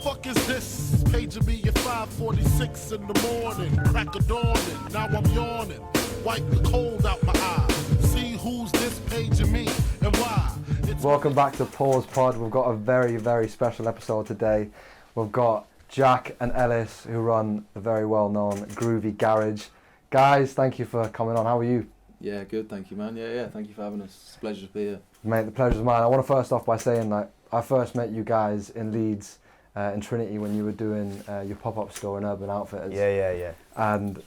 fuck is this? Paging me at 5:46 in the morning. Crack of dawning, now I'm yawning. Wipe the cold out my eye. See who's this paging me and why. Welcome back to Pause Pod. We've got a very, very special episode today. We've got Jack and Ellis, who run the very well-known Groovy Garage. Guys, thank you for coming on. How are you? Yeah, good, thank you, man. Yeah, thank you for having us. It's a pleasure to be here. Mate, the pleasure's mine. I want to first off by saying that I first met you guys in Leeds, in Trinity, when you were doing your pop-up store in Urban Outfitters. Yeah. And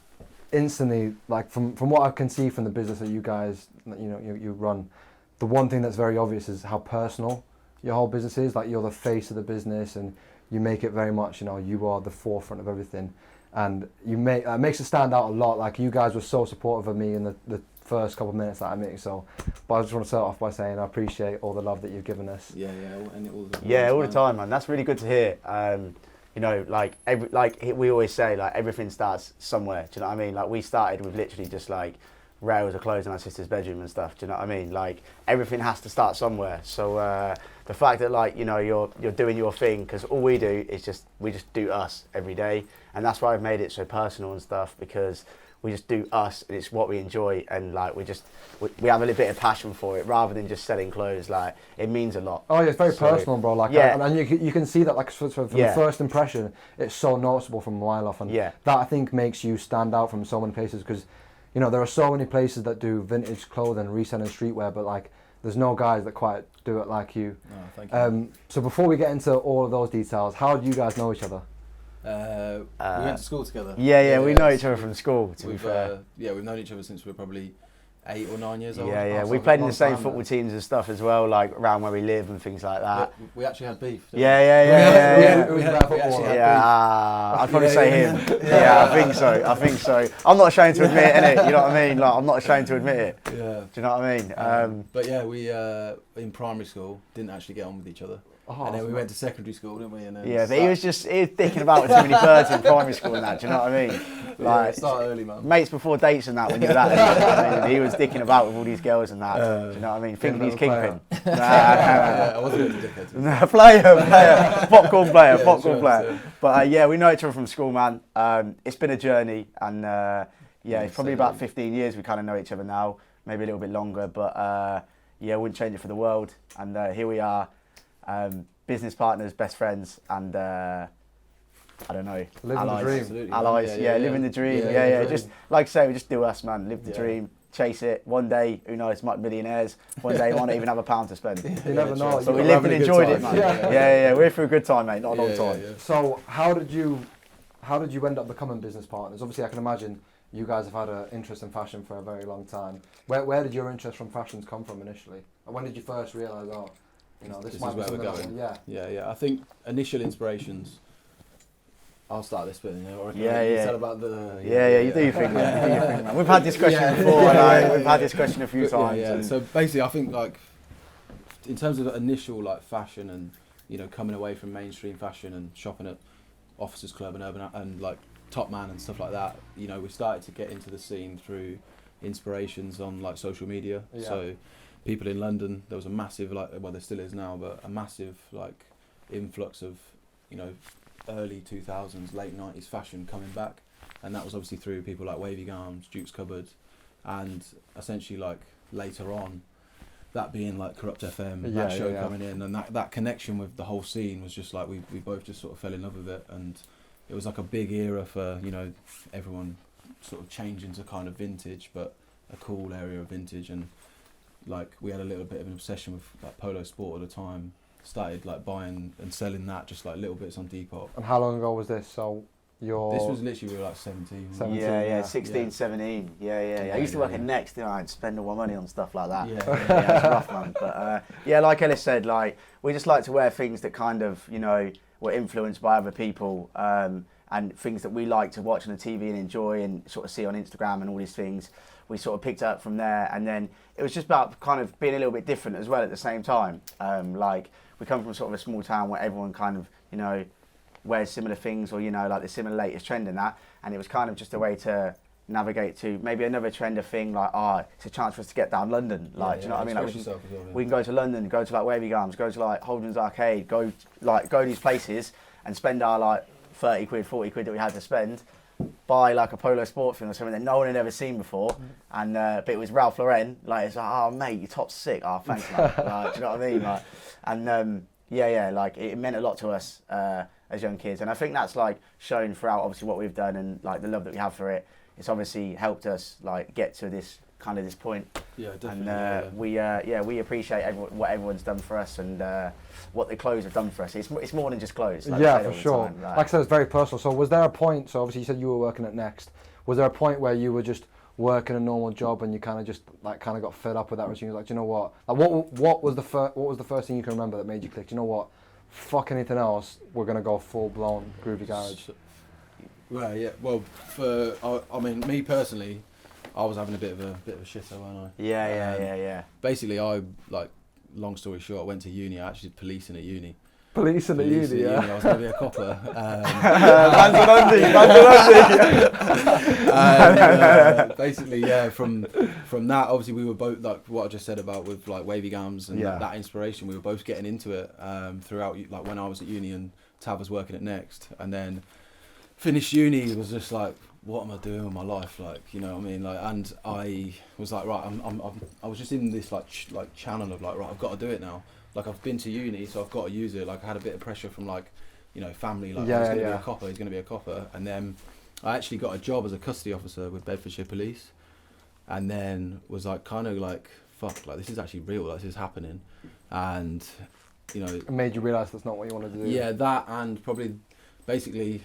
instantly, like from what I can see from the business that you guys, you run, the one thing that's very obvious is how personal your whole business is. Like, you're the face of the business, and you make it very much, you are the forefront of everything, and it makes it stand out a lot. Like, you guys were so supportive of me in the first couple of minutes that I met. But I just want to start off by saying I appreciate all the love that you've given us. All the time, man. That's really good to hear. We always say, like, everything starts somewhere. Do you know what I mean? Like, we started with literally just like rails of clothes in our sister's bedroom and stuff. Do you know what I mean? Like, everything has to start somewhere. So the fact that you're doing your thing, because all we do is we just do us every day, and that's why I've made it so personal and stuff, because we just do us, and it's what we enjoy, and like we have a little bit of passion for it rather than just selling clothes. Like, it means a lot. Oh yeah, it's very personal, bro. Like, yeah, and you can see that, like, from the first impression, it's so noticeable from a mile off, and that I think makes you stand out from so many places, because there are so many places that do vintage clothing, reselling streetwear, but like, there's no guys that quite do it like you. Oh, thank you. So before we get into all of those details, how do you guys know each other? We went to school together. Yeah, we know each other from school, to be fair. We've known each other since we were probably 8 or 9 years old. Yeah. We played in the same football teams and stuff as well, like around where we live and things like that. We actually had beef. Yeah. I'd probably say him. Yeah, I think so. I'm not ashamed to admit it, innit? You know what I mean? Like, I'm not ashamed to admit it. Yeah. Do you know what I mean? But yeah, we in primary school didn't actually get on with each other. And then we went to secondary school, didn't we? And then but he was thinking about too many birds in primary school and that. Do you know what I mean? Like, start early, man. Mates before dates and that. When you were that, you know what I mean? He was dicking about with all these girls and that. Do you know what I mean? Thinking he's kingpin. I wasn't a dickhead. No, player, popcorn player. But we know each other from school, man. It's been a journey, and it's probably about 15 years we kind of know each other now, maybe a little bit longer. But I wouldn't change it for the world. And here we are. Business partners, best friends, and I don't know, allies. Allies, living the dream. Just like I say, we just do us, man. Live the dream, chase it. One day, who knows, might be millionaires. One day, might not even have a pound to spend. You never know. But we lived and enjoyed it, man. Yeah. We're through a good time, mate. Not a long time. Yeah. So how did you end up becoming business partners? Obviously, I can imagine you guys have had an interest in fashion for a very long time. Where did your interest from fashions come from initially? And when did you first realise, this might be where we're going? Yeah. I think initial inspirations. I'll start this bit. You said about the. You do your thing, man. We've had this question before. We've had this question a few times. Yeah. So basically, I think, like, in terms of the initial, like, fashion and coming away from mainstream fashion and shopping at Officers Club and Urban and like Top Man and stuff like that, we started to get into the scene through inspirations on, like, social media. Yeah. So people in London, there was a massive, there still is now, but a massive, like, influx of early 2000s, late 90s fashion coming back, and that was obviously through people like Wavy Garms, Duke's Cupboard, and essentially, like, later on, that being like Corrupt FM, that show coming in, and that connection with the whole scene was just like we both just sort of fell in love with it, and it was like a big era for everyone sort of changing to kind of vintage, but a cool area of vintage, and like we had a little bit of an obsession with like Polo Sport at the time. Started like buying and selling that, just like little bits on Depop. And how long ago was this? So this was literally, we were like 17. 16, 17. I used to work at Next, I'd spend all my money on stuff like that. It's rough, man. But like Ellis said, like, we just like to wear things that kind of, were influenced by other people, and things that we like to watch on the TV and enjoy and sort of see on Instagram and all these things. We sort of picked it up from there, and then it was just about kind of being a little bit different as well at the same time. Like, we come from sort of a small town where everyone kind of, wears similar things, or, like the similar latest trend in that, and it was kind of just a way to navigate to maybe another trend of thing, like, it's a chance for us to get down London, like, do you know what I mean? Like, we can go to London, go to like Wavy Garms, go to like Holden's Arcade, go these places and spend our like 30 quid, 40 quid that we had to spend, buy like a polo sport film or something that no one had ever seen before, and but it was Ralph Lauren. Like it's like, oh mate, your top's sick. Oh thanks, man. Like, do you know what I mean? Like, and like it meant a lot to us as young kids, and I think that's like shown throughout obviously what we've done and like the love that we have for it. It's obviously helped us like get to this point. Yeah, definitely. And we appreciate what everyone's done for us and what the clothes have done for us. It's more than just clothes. Like yeah, for sure. Like I said, it's very personal. So was there a point, so obviously you said you were working at Next, was there a point where you were just working a normal job and you kind of got fed up with that routine? Like, do you know what? Like, what was the first thing you can remember that made you click? Do you know what? Fuck anything else. We're gonna go full blown Groovy Garage. Well, yeah. Well, I mean, me personally, I was having a bit of a shitter, wasn't I? Yeah. Basically, I like. Long story short, I went to uni. I actually did policing at uni. Policing at uni, yeah. I was going to be a copper. Basically, yeah. From that, obviously, we were both like what I just said about with like wavy gams and that inspiration. We were both getting into it throughout. Like when I was at uni and Tav was working at Next, and then finished uni. It was just like, what am I doing with my life? Like, you know what I mean? Like, and I was like, right, I was just in this like channel of like, right, I've got to do it now. Like, I've been to uni, so I've got to use it. Like, I had a bit of pressure from like, you know, family. Like, he's going to be a copper. He's going to be a copper. And then I actually got a job as a custody officer with Bedfordshire Police. And then was like, kind of like, fuck, like this is actually real. Like, this is happening. And, you know, it made you realise that's not what you wanted to do. Yeah, that and probably, basically,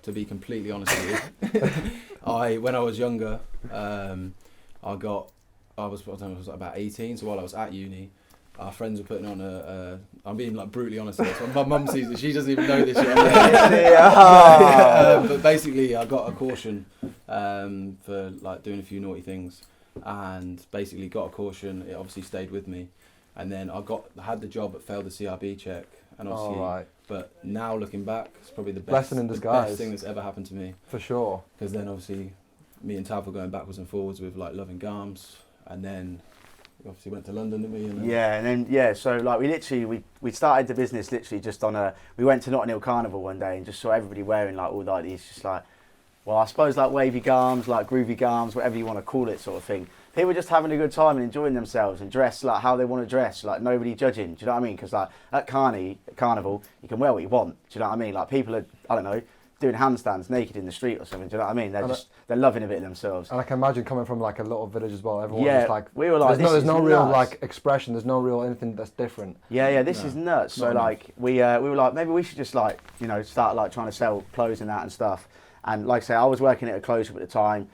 to be completely honest with you, when I was younger, I was about 18. So while I was at uni, our friends were putting on I'm being like brutally honest here. So my mum sees it. She doesn't even know this yet. But basically, I got a caution for like doing a few naughty things, and basically got a caution. It obviously stayed with me, and then I had the job but failed the CRB check, and obviously. But now looking back, it's probably the best thing that's ever happened to me. For sure. Because then obviously, me and Tav were going backwards and forwards with like Loving Garms, and then we obviously went to London, didn't we? So like we started the business literally just on we went to Notting Hill Carnival one day and just saw everybody wearing like all like these just like, well, I suppose like wavy garms, like groovy garms, whatever you want to call it, sort of thing. People just having a good time and enjoying themselves and dress like how they want to dress, like nobody judging. Do you know what I mean? Because like at Carnival, you can wear what you want. Do you know what I mean? Like people are, I don't know, doing handstands naked in the street or something. Do you know what I mean? They're loving a bit of themselves. And I can imagine coming from like a little village as well. Everyone was like, we were like, there's no real like expression. There's no real anything that's different. This is nuts. So like we were like, maybe we should just like, you know, start like trying to sell clothes and that and stuff. And like I say, I was working at a clothes shop at the time.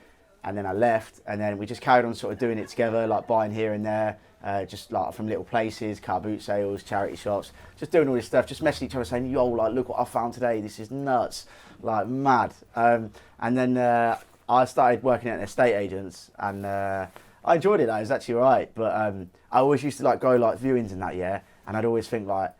And then I left, and then we just carried on sort of doing it together, like buying here and there, just like from little places, car boot sales, charity shops, just doing all this stuff, just messaging each other saying, yo, like, look what I found today, this is nuts, like mad. And then I started working at an estate agent's, and I enjoyed it, it was actually all right, but I always used to like go like viewings in that year, and I'd always think like,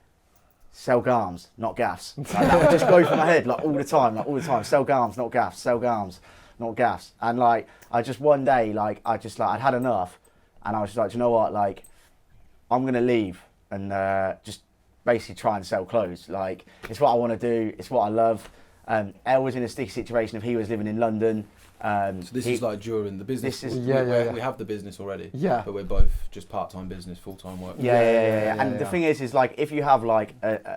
sell garms, not gaffs. Like, that would just go through my head like all the time, sell garms, not gaffs, sell garms. Not gas. And like I just one day like I'd had enough, and I was just like, do you know what, like I'm gonna leave and just basically try and sell clothes. Like it's what I want to do, it's what I love. El was in a sticky situation if he was living in London. So this is like during the business. This is, we have the business already. Yeah. But we're both just part-time business, full-time work. And the thing is like if you have like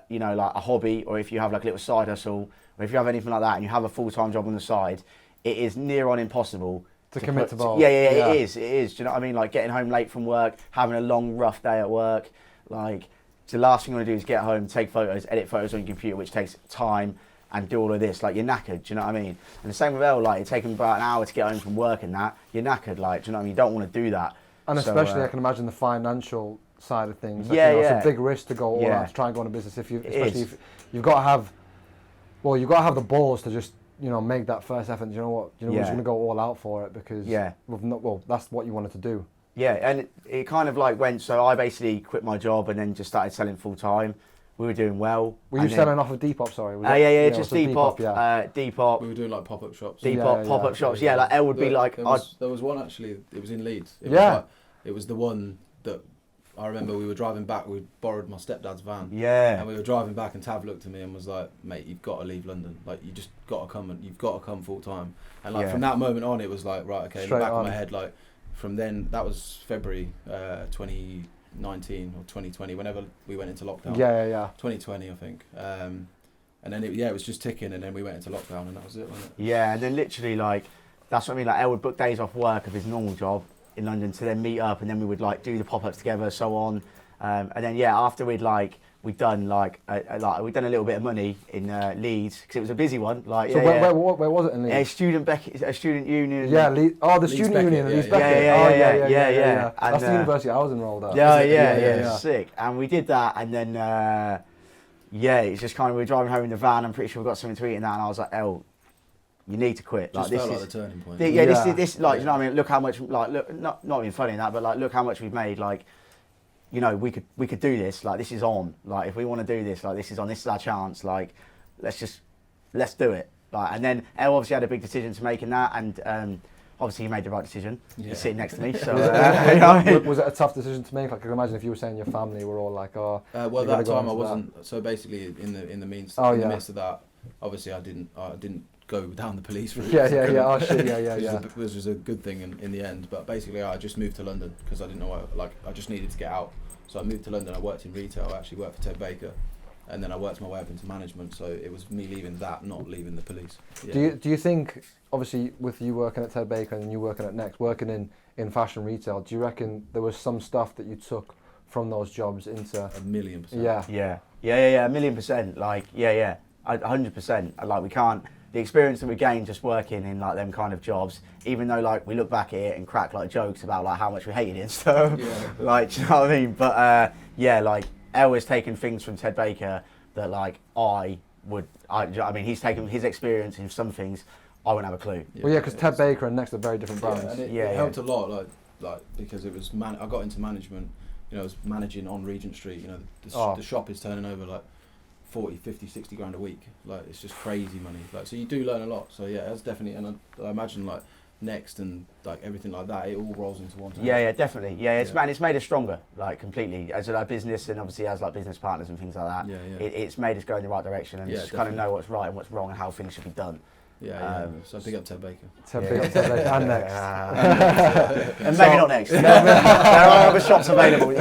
you know, like a hobby, or if you have like a little side hustle, or if you have anything like that and you have a full-time job on the side, it is near on impossible to commit to both. It is. Do you know what I mean? Like getting home late from work, having a long, rough day at work. Like the last thing you want to do is get home, take photos, edit photos on your computer, which takes time, and do all of this. Like you're knackered. Do you know what I mean? And the same with Elle. Like it's taking about an hour to get home from work and that. You're knackered. Like, do you know what I mean? You don't want to do that. And especially, I can imagine the financial side of things. Like, it's a big risk to go all out to try and go into business. If you've got to have the balls to just, you know, make that first effort. You know what? We're just going to go all out for it because that's what you wanted to do. Yeah, and it kind of like went. So I basically quit my job and then just started selling full time. We were doing well. Were you selling off of Depop? Sorry. Just Depop. Depop. We were doing like pop-up shops. Depop pop-up shops. Yeah, like Elle would be like. There was one actually. It was in Leeds. It was the one that I remember we were driving back. We borrowed my stepdad's van. Yeah. And we were driving back, and Tav looked at me and was like, "Mate, you've got to leave London. Like, you just got to come, and you've got to come full time." And like from that moment on, it was like, right, okay. In the back of my head, like from then, that was February 2019 or 2020, whenever we went into lockdown. Yeah. 2020, I think. And then it was just ticking, and then we went into lockdown, and that was it, wasn't it? Yeah, and then literally like that's what I mean. Like, El would book days off work of his normal job in London to then meet up, and then we would like do the pop-ups together, so on. And then after we'd done we'd done a little bit of money in Leeds because it was a busy one. Like, so where was it in Leeds? A student union. Yeah, the student Beckett, union. Leeds yeah. Beckett. Yeah. That's the university I was enrolled at. Yeah, sick. And we did that, and then it's just kind of we were driving home in the van. I'm pretty sure we got something to eat in that, and I was like, El, you need to quit. Just like, felt this like the turning point. This like, you know what I mean? Look how much, like, look, not being funny in that, but like, look how much we've made. Like, you know, we could do this. Like, this is on. Like, if we want to do this, like, this is on. This is our chance. Like, let's do it. Like, and then El obviously had a big decision to make in that, and obviously he made the right decision. He's sitting next to me, so. You know what I mean? Was it a tough decision to make? Like, I can imagine if you were saying your family were all like, well, that time I wasn't. So basically, in the midst of that, obviously I didn't go down the police route. Which was a good thing in the end. But basically, I just moved to London because I didn't know I just needed to get out. So I moved to London. I worked in retail. I actually worked for Ted Baker, and then I worked my way up into management. So it was me leaving that, not leaving the police. Yeah. Do you think, obviously, with you working at Ted Baker and you working at Next, working in fashion retail, do you reckon there was some stuff that you took from those jobs into 1,000,000%? Yeah, 1,000,000%. Like, 100%. Like, we can't. The experience that we gained just working in like them kind of jobs, even though like we look back at it and crack like jokes about like how much we hated it and stuff, like, do you know what I mean? But like El has taken things from Ted Baker that like I mean, he's taken his experience in some things I wouldn't have a clue. Well, because Ted Baker and Next are very different brands. And it helped a lot, like because it was I got into management. You know, I was managing on Regent Street. You know, the shop is turning over like 40, 50, 60 grand a week. Like, it's just crazy money. Like, so you do learn a lot. So yeah, that's definitely, and I imagine like Next and like everything like that, it all rolls into one. Yeah, definitely. Yeah, it's made us stronger, like completely as a business, and obviously as like business partners and things like that. It's made us go in the right direction and just kind of know what's right and what's wrong and how things should be done. So big up Ted Baker. Big up Ted Baker and Next. And maybe not Next. There are other shops available.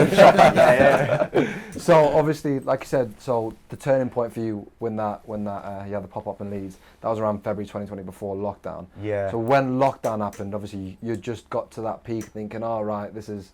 So obviously, like you said, so the turning point for you when that you had the pop-up in Leeds, that was around February 2020 before lockdown. Yeah. So when lockdown happened, obviously you just got to that peak thinking, all right, this is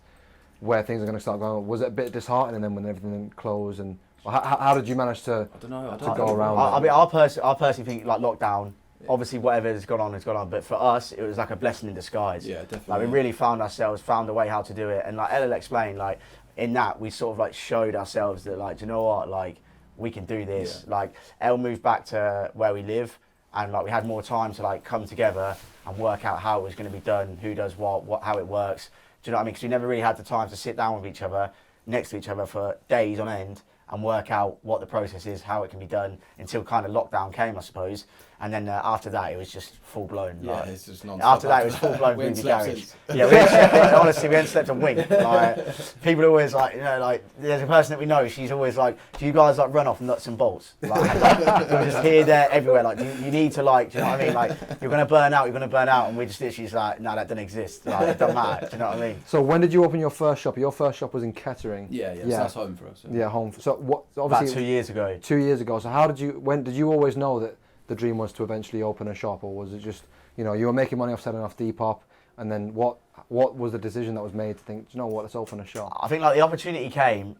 where things are going to start going. Was it a bit disheartening then when everything closed? And how did you manage to go around? I mean, I personally think like lockdown. Obviously, whatever has gone on. But for us, it was like a blessing in disguise. Yeah, definitely. Like, we really found a way how to do it. And like Ella explained, like in that we sort of like showed ourselves that like, do you know what, like we can do this. Yeah. Like Elle moved back to where we live, and like we had more time to like come together and work out how it was going to be done, who does what, how it works. Do you know what I mean? Because we never really had the time to sit down with each other, next to each other for days on end, and work out what the process is, how it can be done, until kind of lockdown came, I suppose. And then after that, it was just full blown. Yeah, like, it's just non-stop. After that, it was full blown Groovy Garage. Yeah, honestly, we hadn't slept a wink. Like, people are always like, you know, like there's a person that we know. She's always like, "Do you guys like run off nuts and bolts?" Like we're just here, there, everywhere. Like, you need to like, do you know what I mean? Like, you're gonna burn out. And we just literally like, no, that doesn't exist. Like, it doesn't matter. Do you know what I mean? So when did you open your first shop? Your first shop was in Kettering. Yeah. So that's home for us. Yeah, home. So what? Obviously, about 2 years ago. 2 years ago. So how did you? When did you always know that the dream was to eventually open a shop, or was it just, you know, you were making money off selling off Depop, and then what was the decision that was made to think, do you know what, let's open a shop? I think like the opportunity came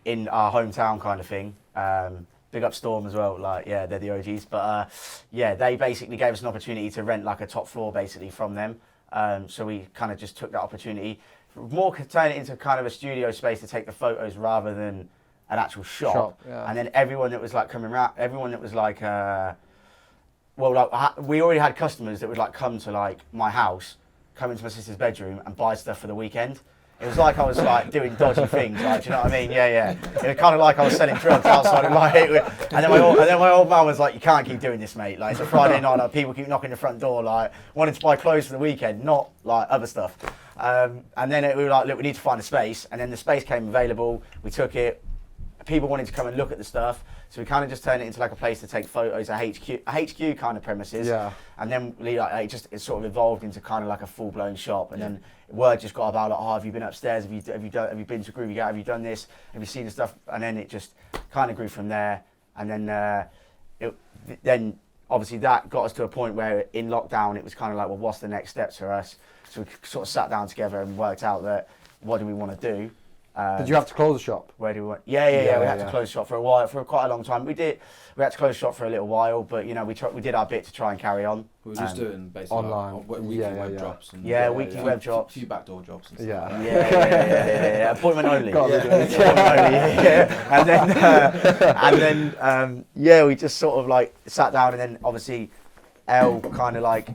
in our hometown kind of thing. Big up Storm as well, like, yeah, they're the OGs, but they basically gave us an opportunity to rent like a top floor basically from them. So we kind of just took that opportunity, more turn it into kind of a studio space to take the photos rather than an actual shop. Yeah. And then everyone that was like coming around, everyone that was like, we already had customers that would like come to like my house, come into my sister's bedroom and buy stuff for the weekend. It was like I was like doing dodgy things, like, do you know what I mean? Yeah. It was kind of like I was selling drugs outside of like, and then my old man was like, you can't keep doing this, mate. Like, it's a Friday night, like, people keep knocking the front door, like, wanting to buy clothes for the weekend, not like other stuff. And then we were like, look, we need to find a space. And then the space came available. We took it. People wanted to come and look at the stuff. So we kind of just turned it into like a place to take photos, a HQ kind of premises. Yeah. And then like, it sort of evolved into kind of like a full-blown shop. And then word just got about like, oh, have you been upstairs? Have you been to Groovy Garage? Have you done this? Have you seen the stuff? And then it just kind of grew from there. And then obviously that got us to a point where in lockdown it was kind of like, well, what's the next steps for us? So we sort of sat down together and worked out that what do we want to do. Did you have to close the shop? Where do we want? Yeah. We had to close the shop for a while, for quite a long time. We had to close the shop for a little while, but you know, we did our bit to try and carry on. We were just doing basically online, weekly web drops. And weekly web drops. A few backdoor jobs and stuff. Yeah. Appointment only. And then we just sort of like sat down, and then obviously Elle kind of like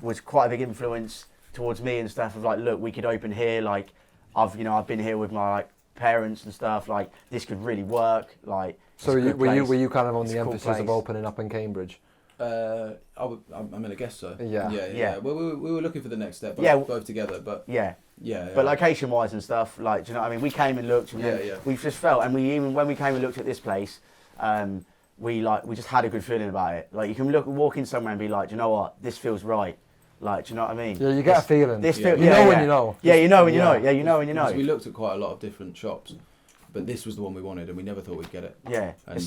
was quite a big influence towards me and stuff of like, look, we could open here, like I've been here with my like parents and stuff, like this could really work, like. So were you kind of on the emphasis of opening up in Cambridge? I mean, I guess so. Yeah. Well, we were looking for the next step, both together, but yeah. But location-wise and stuff, like, do you know what I mean? We came and looked, and we just felt, and when we came and looked at this place, we just had a good feeling about it. Like, you can walk in somewhere and be like, do you know what? This feels right. Like, do you know what I mean? Yeah, you get a feeling. When you know. Yeah, you know when you know. Yeah, you know when you know. We looked at quite a lot of different shops, but this was the one we wanted, and we never thought we'd get it. Yeah. And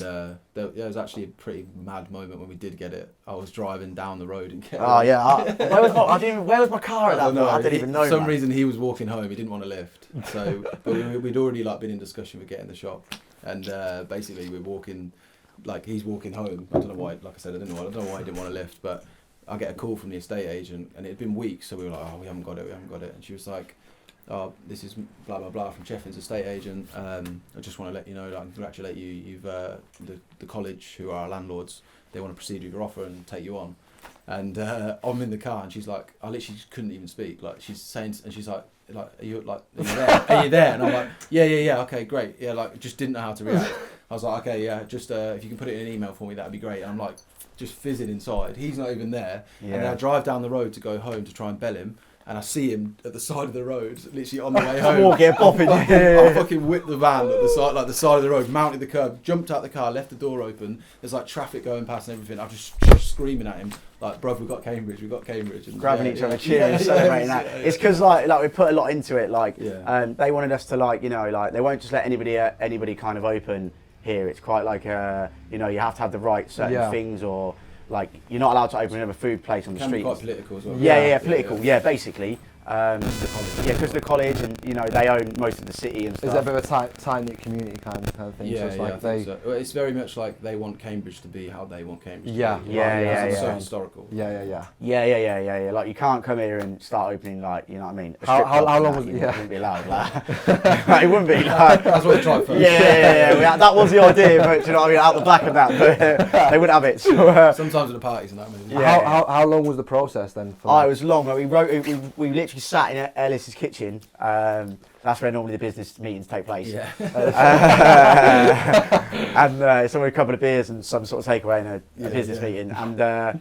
there was actually a pretty mad moment when we did get it. I was driving down the road and getting where was my car at that point? I didn't even know. For some reason, he was walking home. He didn't want a lift, so but we'd already like been in discussion with getting the shop, and basically we're walking, like he's walking home. I don't know why. Like I said, I don't know why he didn't want a lift, but I get a call from the estate agent, and it had been weeks, so we were like, oh, we haven't got it. And she was like, oh, this is blah blah blah from Cheffins estate agent. I just want to let you know, like, congratulate you. You've the college, who are our landlords, they want to proceed with your offer and take you on. And I'm in the car, and she's like, I literally just couldn't even speak. Like, she's saying, and she's like, are you there? Are you there? And I'm like, yeah, okay, great. Yeah, like, just didn't know how to react. I was like, okay, yeah, just if you can put it in an email for me, that'd be great. And I'm like, just fizzing inside. He's not even there. Yeah. And then I drive down the road to go home to try and bell him, and I see him at the side of the road, literally on the way home. Walking, popping. I fucking whipped the van at the side of the road, mounted the curb, jumped out the car, left the door open. There's like traffic going past and everything. I'm just screaming at him, like, bruv, we've got Cambridge. And grabbing each other, cheering, celebrating that. It's because like we put a lot into it. Like, they wanted us to, like, you know, like, they won't just let anybody kind of open here. It's quite like you know, you have to have the right certain things, or like, you're not allowed to open another food place on the street. Quite political as well. Political. Yeah, basically. Because the college, and you know, they own most of the city and stuff. Is that a bit of a tight-knit community kind of thing? Yeah, so it's like I think so. Well, it's very much like they want Cambridge to be how they want Cambridge to be. It's so historical. Yeah. Like, you can't come here and start opening, like, you know what I mean? How long was it? It wouldn't be allowed. Like, it wouldn't be. Like, that's what we tried first. Yeah. That was the idea, but you know what I mean? Out the back of that, but they wouldn't have it. So, sometimes at the parties and that. How long was the process then? It was long. We literally sat in Elis's kitchen. That's where normally the business meetings take place. Yeah. And so we had a couple of beers and some sort of takeaway in a business meeting. And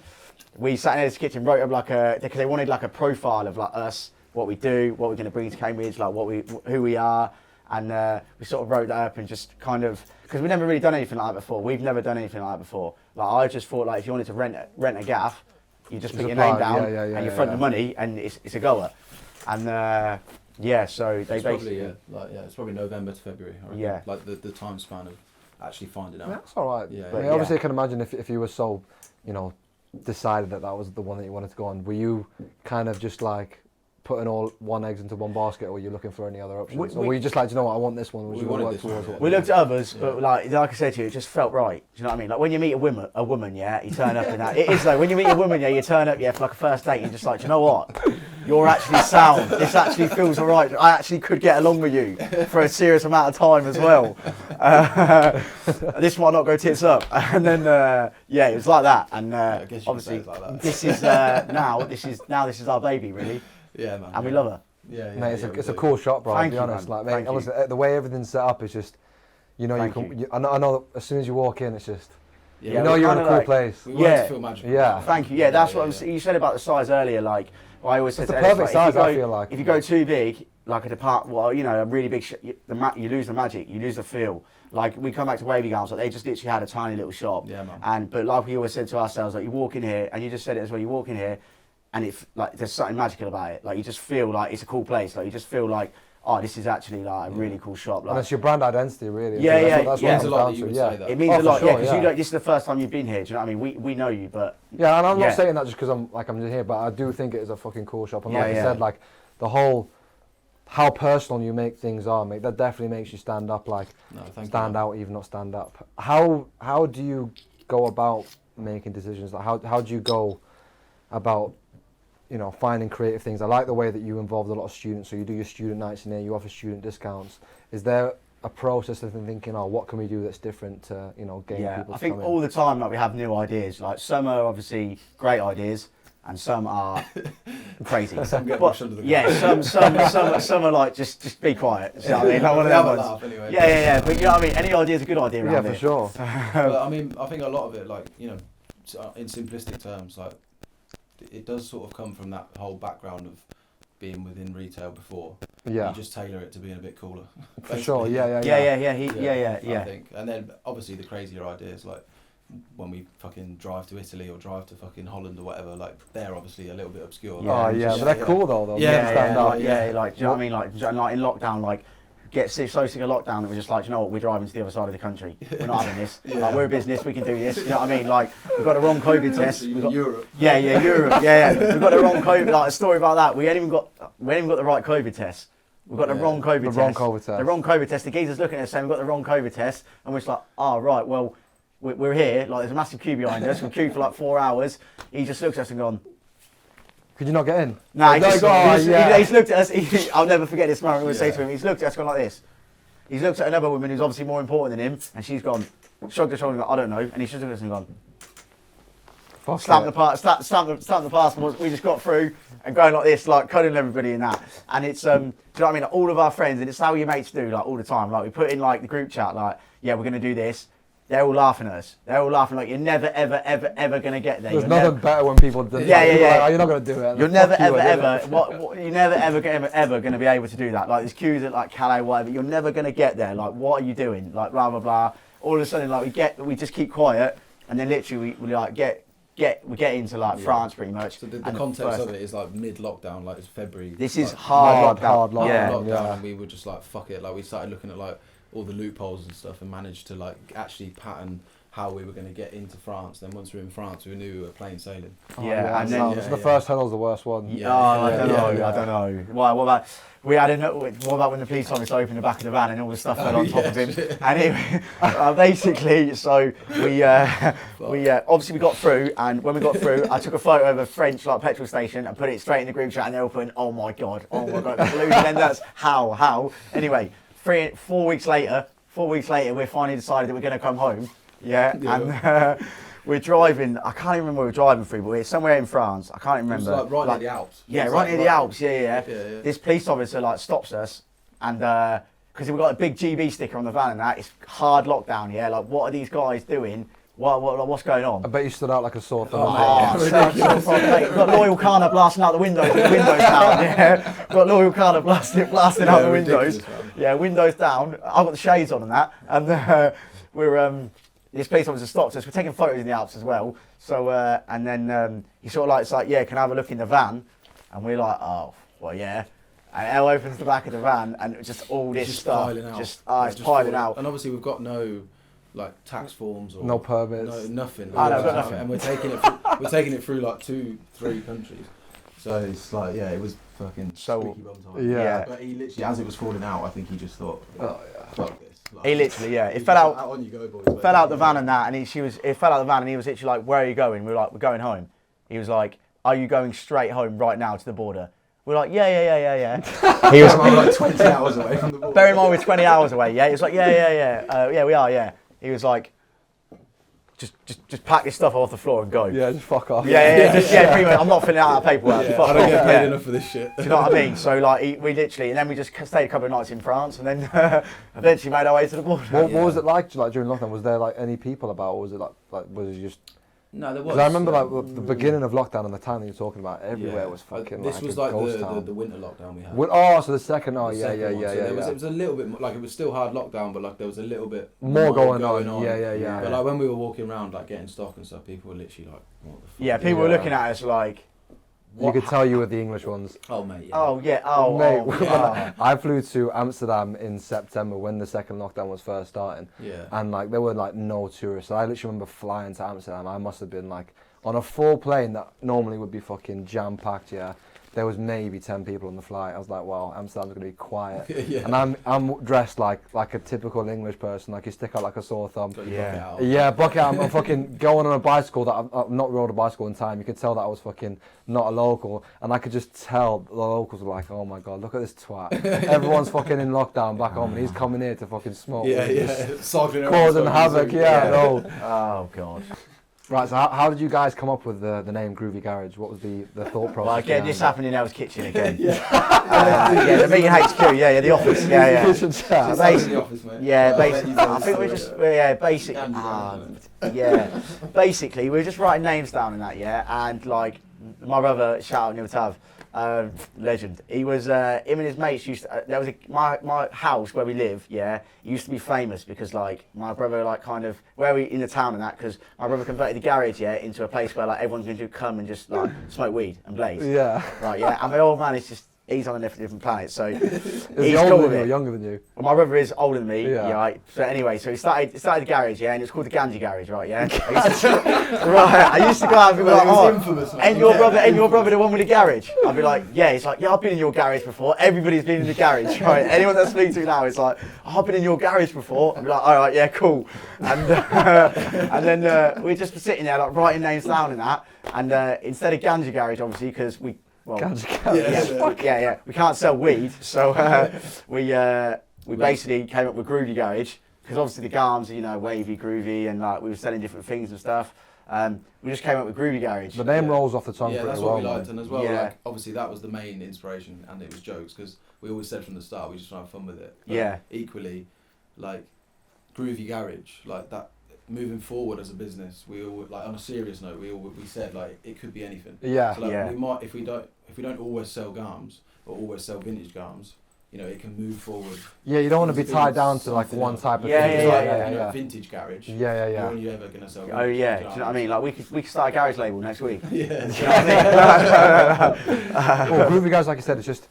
we sat in Elis's kitchen, wrote up because they wanted like a profile of like us, what we do, what we're going to bring to Cambridge, like who we are. And we sort of wrote that up and just kind of, because we've never really done anything like that before. We've never done anything like that before. Like, I just thought, like, if you wanted to rent a gaff, you just put your name down and you front the money, and it's a goer. And so they basically it's probably November to February. I reckon. Like the time span of actually finding out. That's all right. I mean, obviously, I can imagine if you were so, you know, decided that was the one that you wanted to go on. Were you kind of just like putting all one eggs into one basket, or were you looking for any other options? Or were you just like, you know what, I want this one? We wanted this one. We looked at others, but like I said to you, it just felt right. Do you know what I mean? Like, when you meet a woman, you turn up in that. It is though. When you meet a woman, you turn up, for like a first date, you're just like, do you know what? You're actually sound. This actually feels alright. I actually could get along with you for a serious amount of time as well. This might not go tits up. And then it was like that. And obviously, like that. This is our baby, really. Yeah, man. And we love her. Yeah, mate, it's a cool shop, bro. I'll be honest. Man. Like, mate, honestly, the way everything's set up is just, you know, I know as soon as you walk in, it's just, you know, you're in a cool place. We want it to feel magical. Yeah. Thank you. Yeah, that's what you said about the size earlier. Like, I always said, it's the perfect size. I feel like if you go too big, like a depart, well, you know, a really big, you lose the magic, you lose the feel. Like, we come back to Wavy Gums, like they just literally had a tiny little shop. Yeah, man. But like we always said to ourselves, like, you walk in here, and you just said it as well. You walk in here, and like there's something magical about it. Like, you just feel like it's a cool place. Like, you just feel like, oh, this is actually like a really cool shop. Like, and it's your brand identity, really. Yeah, That's it means a what lot that you would say that. It means a lot, sure, because this is the first time you've been here. Do you know what I mean? We know you, but yeah, and I'm not saying that just because I'm just here, but I do think it is a fucking cool shop. And like I said, like the whole how personal you make things are, mate. That definitely makes you stand up, like stand out, even not stand up. How do you go about making decisions? Like how do you go about, you know, finding creative things? I like the way that you involved a lot of students. So you do your student nights in there, you offer student discounts. Is there a process of thinking, oh, what can we do that's different to, you know, gain people to I think come in? all the time, like, we have new ideas. Like, some are obviously great ideas, and some are crazy. Some get pushed under the ground. Yeah, some are like just be quiet. You know what I mean? Like one of them ones. Laugh anyway. Yeah. But you know what I mean? Any idea is a good idea around for here. sure. But, I mean, I think a lot of it, like, you know, in simplistic terms, like, it does sort of come from that whole background of being within retail before. Yeah. You just tailor it to being a bit cooler. For sure. Yeah. I think, and then obviously the crazier ideas, like when we fucking drive to Italy or drive to fucking Holland or whatever, like they're obviously a little bit obscure. But they're cool though. Yeah, stand out. like, do you know what I mean? Like in lockdown, like get so sick of lockdown that we're just like, you know what, we're driving to the other side of the country. We're not having this. Like, we're a business, we can do this. You know what I mean? Like, we've got the wrong COVID test. We've got Europe. Europe. Yeah. We've got the wrong COVID. Like, a story about that. We ain't even got the right COVID test. We've got the wrong COVID test. The wrong COVID test. The geezer's looking at us saying we've got the wrong COVID test, and we're just like, oh right, well, we're here. Like, there's a massive queue behind us. We've queued for like 4 hours. He just looks at us and gone, could you not get in? Nah, he's looked at us. I'll never forget this moment. We'll say to him, he's looked at us, gone like this. He's looked at another woman who's obviously more important than him, and she's gone, shrugged her shoulder and gone, I don't know. And he's just looked at us and gone, stamp the passport. We just got through and going like this, like cuddling everybody in that. And it's, do you know what I mean? Like, all of our friends, and it's how your mates do, like all the time. Like, we put in like the group chat, like, yeah, we're going to do this. They're all laughing at us. They're all laughing like, you're never, ever, ever, ever going to get there. There's nothing better when people do Yeah. Like, oh, you're not going to do it. You're never, you're never, ever going to be able to do that. Like, there's queues at like Calais, whatever. You're never going to get there. Like, what are you doing? Like, blah, blah, blah. All of a sudden, like, we just keep quiet, and then literally we like get into like France pretty much. So the context of it is like mid-lockdown, like it's February. This is like, hard lockdown, and we were just like, fuck it. Like, we started looking at like all the loopholes and stuff, and managed to like actually pattern how we were going to get into France. Then once we were in France, we knew we were plain sailing. And then the first hurdle's the worst one. I don't know. Why? What about when the police told us to open the back of the van and all the stuff fell on top of him? Anyway, basically, so we obviously we got through, and when we got through, I took a photo of a French like petrol station and put it straight in the group chat, and they were putting, oh my god, that's losing. And that's how. Anyway, 4 weeks later, we finally decided that we're going to come home. And we're driving. I can't even remember where we're driving through, but we're somewhere in France. I can't remember. It was like right near the Alps. Yeah, right near the Alps. Yeah. This police officer like stops us, and because we've got a big GB sticker on the van and that, it's hard lockdown. Yeah, like what are these guys doing? What's going on? I bet you stood out like a sore thumb. We've got Loyal Kana blasting out the windows now. Yeah, got Loyal Kana blasting out the windows. Yeah, windows down. I've got the shades on and that, and we're this police officer stopped us. We're taking photos in the Alps as well. So and then he sort of like, it's like, yeah, can I have a look in the van? And we're like, oh, well, yeah. And Elle opens the back of the van, and just all this stuff, it's piling out. And obviously we've got no like tax forms or no permits, nothing. I've got nothing. And we're taking it through like 2-3 countries. So it's like, yeah, it was fucking squeaky bum time. Yeah. But he literally, as it was falling out, I think he just thought, fuck this. Like, he literally, it fell out. On you go, boys. Fell out the van and that, and it fell out the van, and he was literally like, "Where are you going?" We were like, "We're going home." He was like, "Are you going straight home right now to the border?" We're like, "Yeah." He was like 20 hours away from the border. Bear in mind we're 20 hours away. Yeah, he was like, "Yeah, we are." Yeah. He was like, just pack your stuff off the floor and go. Yeah, just fuck off. Pretty much. I'm not filling out that paperwork. Yeah, Fuck I don't off. get paid enough for this shit. Do you know what I mean? So like, we literally, and then we just stayed a couple of nights in France, and then eventually made our way to the border. What was it like during lockdown? Was there like any people about, or was it like was it just? No, there was. Because I remember like the beginning of lockdown and the time that you're talking about, everywhere was fucking. This was like the winter lockdown we had. So the second. Oh, yeah. It was a little bit like, it was still hard lockdown, but like there was a little bit more going on. Yeah. But like when we were walking around like getting stock and stuff, people were literally like, what the fuck? Yeah, people were looking at us like. You could tell you were the English ones. Oh mate. Yeah. Oh yeah. Oh mate. Yeah. I flew to Amsterdam in September when the second lockdown was first starting. Yeah. And like there were like no tourists. I literally remember flying to Amsterdam. I must have been like on a full plane that normally would be fucking jam packed. Yeah. There was maybe 10 people on the flight. I was like, wow, Amsterdam's gonna be quiet. Yeah. And I'm dressed like a typical English person. Like you stick out like a sore thumb. Bucket out. I'm fucking going on a bicycle that I've not rode a bicycle in time. You could tell that I was fucking not a local, and I could just tell the locals were like, oh my god, look at this twat. Everyone's fucking in lockdown back home, and he's coming here to fucking smoke. Causing havoc. Oh god. Right, so how did you guys come up with the name Groovy Garage? What was the thought process? Well, again, this happened in El's kitchen again. The meeting HQ, the office, Kitchen chat. The office, mate. I think we just, basically, we were just writing names down in that, and like, my brother, shout out Neil Tav, legend. He was, him and his mates used to, there was my house where we live, used to be famous because like, my brother like kind of, where we in the town and that, because my brother converted the garage, into a place where like everyone's going to come and just like smoke weed and blaze. Yeah. Right, and my old man is just, he's on a different planet, so Is he's he older cool than with you or it. younger than you? Well, my brother is older than me, Yeah. So anyway, so he started the garage, and it was called the Ganji Garage, right, I used to go out and be like, oh, infamous, mate. and your brother the one with the garage? I'd be like, yeah, he's like, yeah, I've been in your garage before, everybody's been in the garage, right? Anyone that speaks to me now is like, oh, I've been in your garage before. I'd be like, all right, yeah, cool. And then we'd just be sitting there like writing names down and that, and instead of Ganji Garage, obviously, because we, well, we can't sell weed, so we basically came up with Groovy Garage, because obviously the garms are, wavy, groovy, and like we were selling different things and stuff. We just came up with Groovy Garage. The name rolls off the tongue pretty well. Yeah, that's what we liked, and as well, Yeah. like, obviously that was the main inspiration, and it was jokes, because we always said from the start, we just try to have fun with it. But equally, like, Groovy Garage, like that, moving forward as a business, we all, like, on a serious note, we said like it could be anything. Yeah. So like we might, if we don't always sell garms or always sell vintage garms, it can move forward. Yeah, you don't want to be tied down to like one type of thing. Yeah. Vintage garage. Yeah. You're only ever gonna sell. Oh yeah, do you know what I mean? Like we could start a garage label next week. Yeah. Do you know what I mean? Well, Groovy Guys, like I said, it's just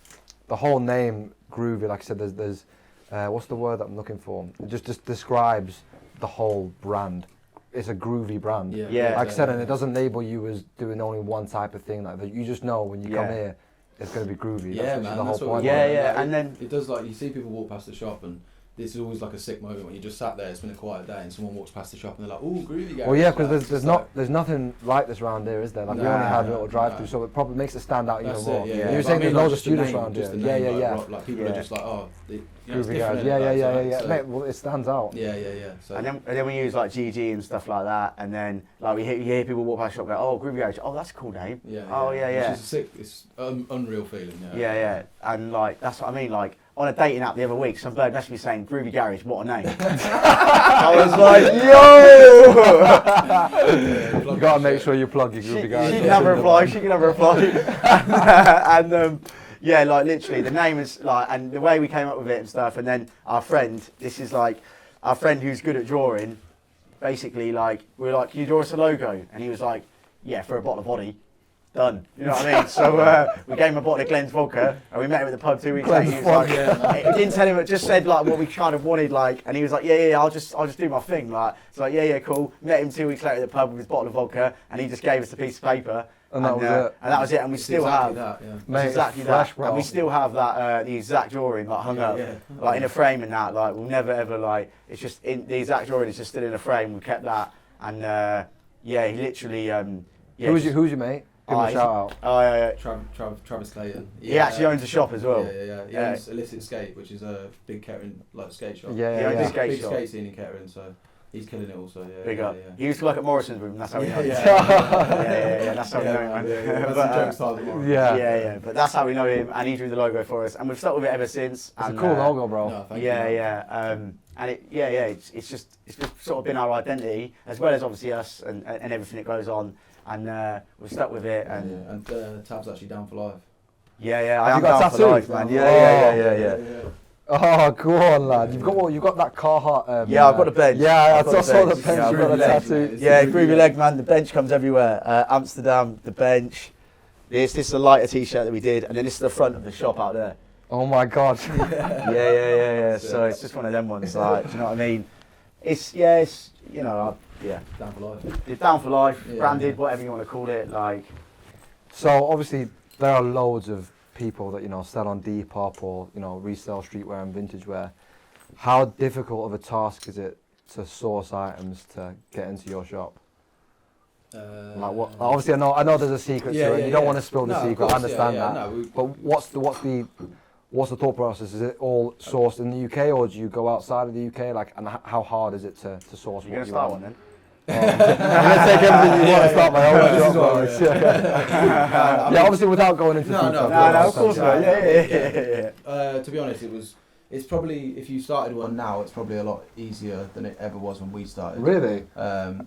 the whole name Groovy. Like I said, there's what's the word that I'm looking for? It just describes the whole brand. It's a groovy brand. Like I said, and it doesn't label you as doing only one type of thing. Like that, you just know when you come here, it's going to be groovy. Yeah, that's man. the whole point. Like, and then it does, like, you see people walk past the shop, and this is always like a sick moment when you just sat there. It's been a quiet day, and someone walks past the shop, and they're like, "Oh, Groovy Garage." Well, yeah, because there's nothing like this around here, is there? Like we only had a little drive-through, so it probably makes it stand out even more. Yeah. You were saying there's loads of students around here. Yeah. Like people are just like, oh, Groovy Garage. Yeah. So, mate, well, it stands out. Yeah. So, and then we use like GG and stuff like that, and then like you hear people walk past the shop, go, "Oh, Groovy Garage. Oh, that's a cool name." Oh yeah. Which is sick. It's unreal feeling. Yeah. And like that's what I mean. Like on a dating app the other week, some bird messaged me saying, "Groovy Garage, what a name." I was like, yo! You gotta make sure you plug your Groovy Garage. She can have a reply. And yeah, like literally the name is like, and the way we came up with it and stuff, and then our friend, this is like our friend who's good at drawing, basically like, we were like, "Can you draw us a logo?" And he was like, "Yeah, for a bottle of body." Done. You know what I mean? So we gave him a bottle of Glenn's vodka, and we met him at the pub 2 weeks later. He was like, he didn't tell him, it just said like what we kind of wanted, like, and he was like, yeah, I'll just do my thing, like, it's like, yeah, cool. Met him 2 weeks later at the pub with his bottle of vodka, and he just gave us a piece of paper, and that was it. And that was it. And we still have that, mate, exactly fresh, that, and we still have that the exact drawing like hung up, like in a frame and that. Like we'll never ever like. It's just in the exact drawing is just still in a frame. We kept that, and he literally. Who's your mate? Give him a shout out. Oh yeah. Travis Clayton. He actually owns a shop as well. Yeah. He owns Illicit Skate, which is a big Kettering like skate shop. Yeah. Skate big shop. skate scene in Kettering. So He's killing it also. Yeah. Big up. Yeah. He used to work at Morrison's with him. That's how we know him. Yeah. That's how we know him. Man. Yeah. But that's how we know him, and he drew the logo for us, and we've stuck with it ever since. It's a cool logo, bro. No, thank you. And it's just sort of been our identity, as well as obviously us and everything that goes on, and we've stuck with it. And Tab's actually down for life. I Have am you got down for tattoos? life, man. Yeah. Oh, go on, lad. You've got that Carhartt. I've got the bench. Yeah, I saw the bench. bench. I've You've got got the the bench. tattoo. Yeah, Groovy Leg, man. The bench comes everywhere. Amsterdam, the bench. This is a lighter T-shirt that we did, and then this is the front of the shop out there. Oh my God. Yeah. So it's just one of them ones, like, do you know what I mean? It's you know, Down for life. it's down for life, Yeah. branded, whatever you want to call it, like. So obviously there are loads of people that sell on Depop or resell streetwear and vintage wear. How difficult of a task is it to source items to get into your shop? Like what? Obviously, I know there's a secret to it. And you don't want to spill the secret. I understand that. But what's the thought process? Is it all sourced in the UK, or do you go outside of the UK? Like, and how hard is it to source? You're gonna start one then? I'm gonna take everything you want to start my own shop. Yeah, obviously without going into detail. No, of course not. Yeah. To be honest, it's probably, if you started one now, it's probably a lot easier than it ever was when we started. Really?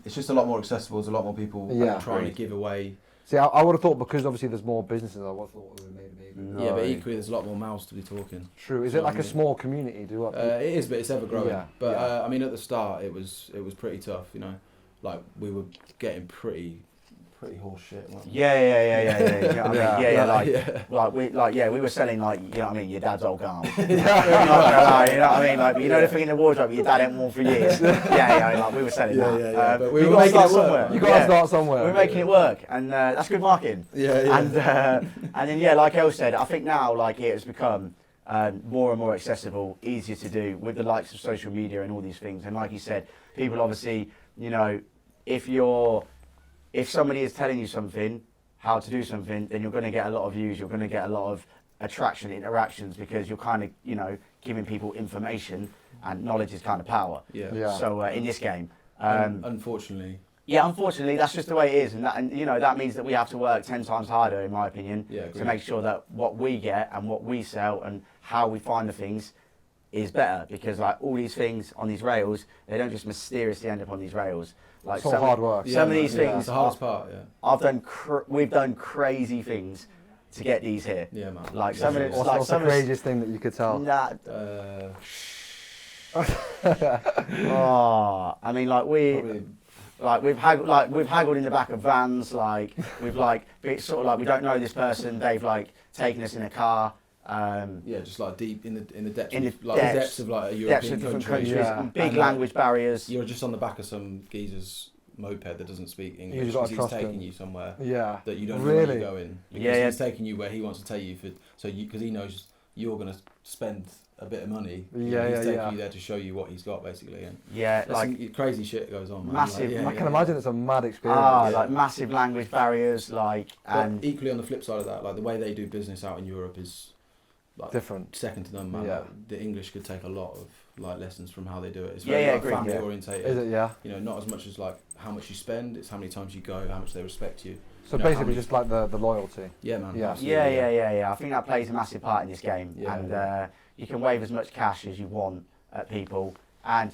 It's just a lot more accessible. There's a lot more people trying to give away. See, I would have thought because obviously there's more businesses. I would have thought it would have made No. Yeah, but equally there's a lot more mouths to be talking. True. Is it like a small community? It is, but it's ever growing. Yeah. But I mean, at the start, it was pretty tough. Like we were getting pretty horse shit. Weren't we? Yeah. You know what I mean? We were selling your dad's old garb. You know what I mean? Like, the thing in the wardrobe your dad hadn't worn for years. We were selling that. But we you were got to making start it work. somewhere. You got to start somewhere. We're making it work, and that's good marketing. And then like El said, I think now it has become more and more accessible, easier to do with the likes of social media and all these things. And like you said, people obviously, if somebody is telling you something, how to do something, then you're going to get a lot of views, you're going to get a lot of attraction, interactions, because you're kind of, giving people information, and knowledge is kind of power. Yeah. So in this game, unfortunately. Yeah, unfortunately, that's just the way it is, and that means that we have to work 10 times harder, in my opinion, to make sure that what we get and what we sell and how we find the things is better, because all these things on these rails, they don't just mysteriously end up on these rails. It's all hard work. Some of these things, it's the hardest part. We've done crazy things to get these here. Yeah, man. What's the craziest thing that you could tell? I mean, we've haggled in the back of vans. It's sort of we don't know this person. They've taken us in a car. Just deep in the depths, depths of a European different country. And big language barriers. You're just on the back of some geezer's moped that doesn't speak English. You've got to He's trust taking him. you somewhere that you don't know where you're going. Because he's taking you where he wants to take you because he knows you're going to spend a bit of money. He's taking you there to show you what he's got, basically. And crazy shit goes on. Man. Massive. I can imagine it's a mad experience. Massive language barriers. And equally on the flip side of that, the way they do business out in Europe is different, second to none, man. Yeah. The English could take a lot of lessons from how they do it. It's very very family orientated. Is it? Yeah. Not as much as how much you spend. It's how many times you go, how much they respect you. So basically, just the loyalty. Yeah, man. Yeah. I think that plays a massive part in this game, and you can wave as much cash as you want at people. And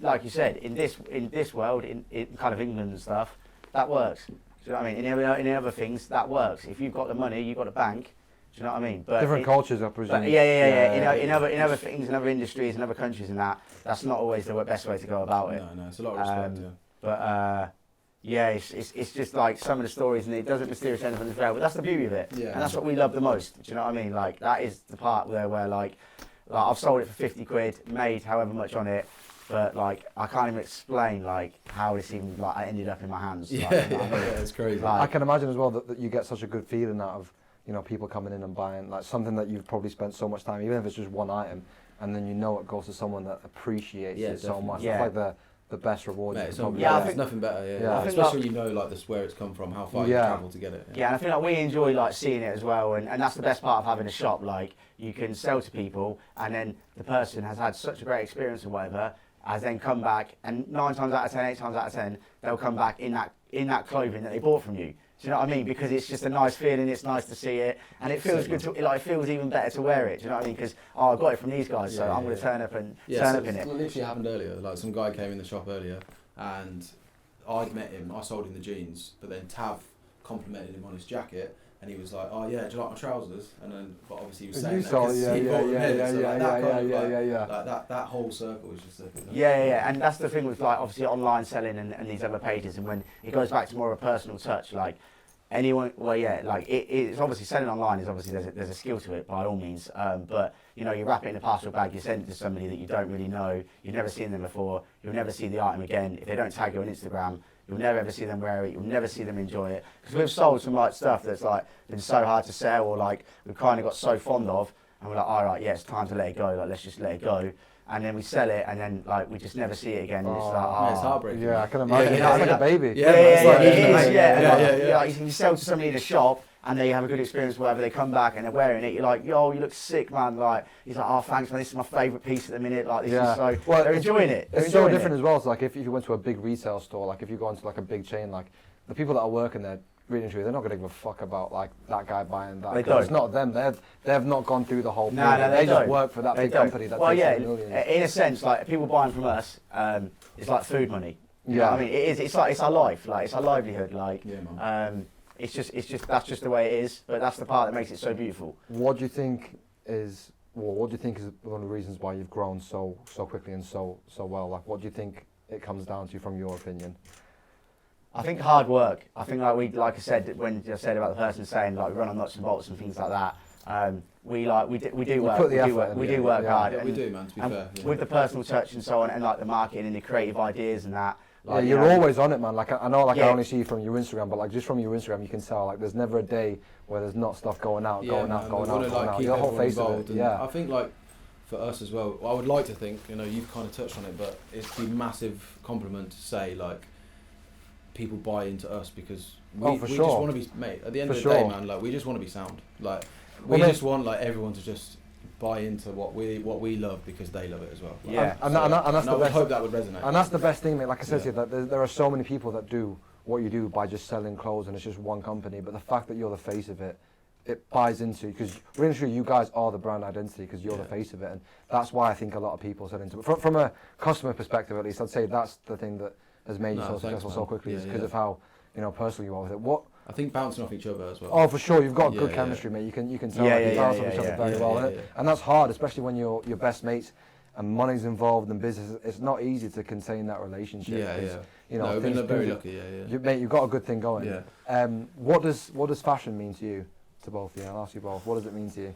like you said, in this world, in kind of England and stuff, that works. Do you know what I mean? In other things, that works. If you've got the money, you've got a bank. Do you know what I mean? But different cultures, I presume. In other things, in other industries, in other countries, and that's not always the best way to go about it. No, it's a lot of respect. But it's just some of the stories, and it doesn't mysteriously end up on this rail. But that's the beauty of it, and that's what we love the most. Do you know what I mean? That is the part where I've sold it for 50 quid, made however much on it. But I can't even explain how this even ended up in my hands. It's crazy. I can imagine as well that you get such a good feeling out of people coming in and buying something that you've probably spent so much time, even if it's just one item, and then it goes to someone that appreciates it so much. That's the best reward. Mate, there's nothing better. Especially where it's come from, how far you travel to get it. Yeah, and I feel we enjoy seeing it as well, and that's the best part of having a shop. You can sell to people, and then the person has had such a great experience or whatever, as then come back, and 9 times out of 10, 8 times out of 10, they'll come back in that clothing that they bought from you. Do you know what I mean? Because it's just a nice feeling, it's nice to see it, and it feels good to, like, it feels even better to wear it. Do you know what I mean? Because, oh, I got it from these guys, so I'm going to turn up in it. It literally happened earlier. Like, some guy came in the shop earlier, and I'd met him, I sold him the jeans, but then Tav complimented him on his jacket, and he was like, oh yeah, do you like my trousers? And then, but obviously he was saying that whole circle was just and that's the thing with, like, obviously online selling and these other pages, and when it goes back to more of a personal touch, like, anyone, it's obviously selling online is obviously there's a skill to it by all means, but you know, you wrap it in a parcel bag, you send it to somebody that you don't really know, you've never seen them before, you'll never see the item again. If they don't tag you on Instagram, you'll never ever see them wear it, you'll never see them enjoy it. Because we've sold some like stuff that's like been so hard to sell, or like we've kind of got so fond of, and we're like, all right, yeah, it's time to let it go, like let's just let it go. And then we sell it, and then like we just never see it again. And it's like, oh, it's heartbreaking. Yeah, I can imagine. It's like a baby. You sell to somebody in a shop, and they have a good experience, whatever. They come back and they're wearing it. You're like, yo, you look sick, man. Like, he's like, oh, thanks, man. This is my favourite piece at the minute. Like, this is so. Well, they're enjoying it. It's so different as well. So like, if you went to a big retail store, like if you go into like a big chain, like the people that are working there, really and truly, they're not going to give a fuck about like that guy buying that. It's not them. They've not gone through the whole. No, they just work for that big company. That takes millions. In a sense, like people buying from us, it's like food money. You know what I mean, it is. It's like it's our life. Like it's our livelihood. Like it's just that's just the way it is. But that's the part that makes it so beautiful. What do you think is one of the reasons why you've grown so quickly and so well? Like, what do you think it comes down to, from your opinion? I think hard work. I think like I said, when I said about the person saying like we run on nuts and bolts and things like that. We do work. We do work hard. Yeah, we do, man. To be fair, with the personal touch and so on, and like the marketing and the creative ideas and that. Like, yeah, you're always on it, man. Like I know, like I only see you from your Instagram, but like just from your Instagram, you can tell like there's never a day where there's not stuff going out. Your whole face of it. Yeah. I think like for us as well, I would like to think, you know, you've kind of touched on it, but it's a massive compliment to say like people buy into us because we just want to be, mate, at the end of the day, man, like we just want to be sound. Like we just want like everyone to just buy into what we love because they love it as well. Like, and that's the best. I hope that would resonate. And that's the best thing, mate. Like I said to you, that there are so many people that do what you do by just selling clothes, and it's just one company. But the fact that you're the face of it, it buys into, because really sure you guys are the brand identity because you're the face of it, and that's why I think a lot of people sell into it. From a customer perspective, at least, I'd say that's the thing that has made you so successful so quickly, is because of how, you know, personal you are with it. I think bouncing off each other as well. Oh, for sure, you've got good chemistry, mate. You can tell you bounce off each other very well, and that's hard, especially when you're your best mates and money's involved and business. It's not easy to contain that relationship. You know, we've been very lucky. Mate, you've got a good thing going. Yeah. What does fashion mean to you? To both of you, I'll ask you both. What does it mean to you?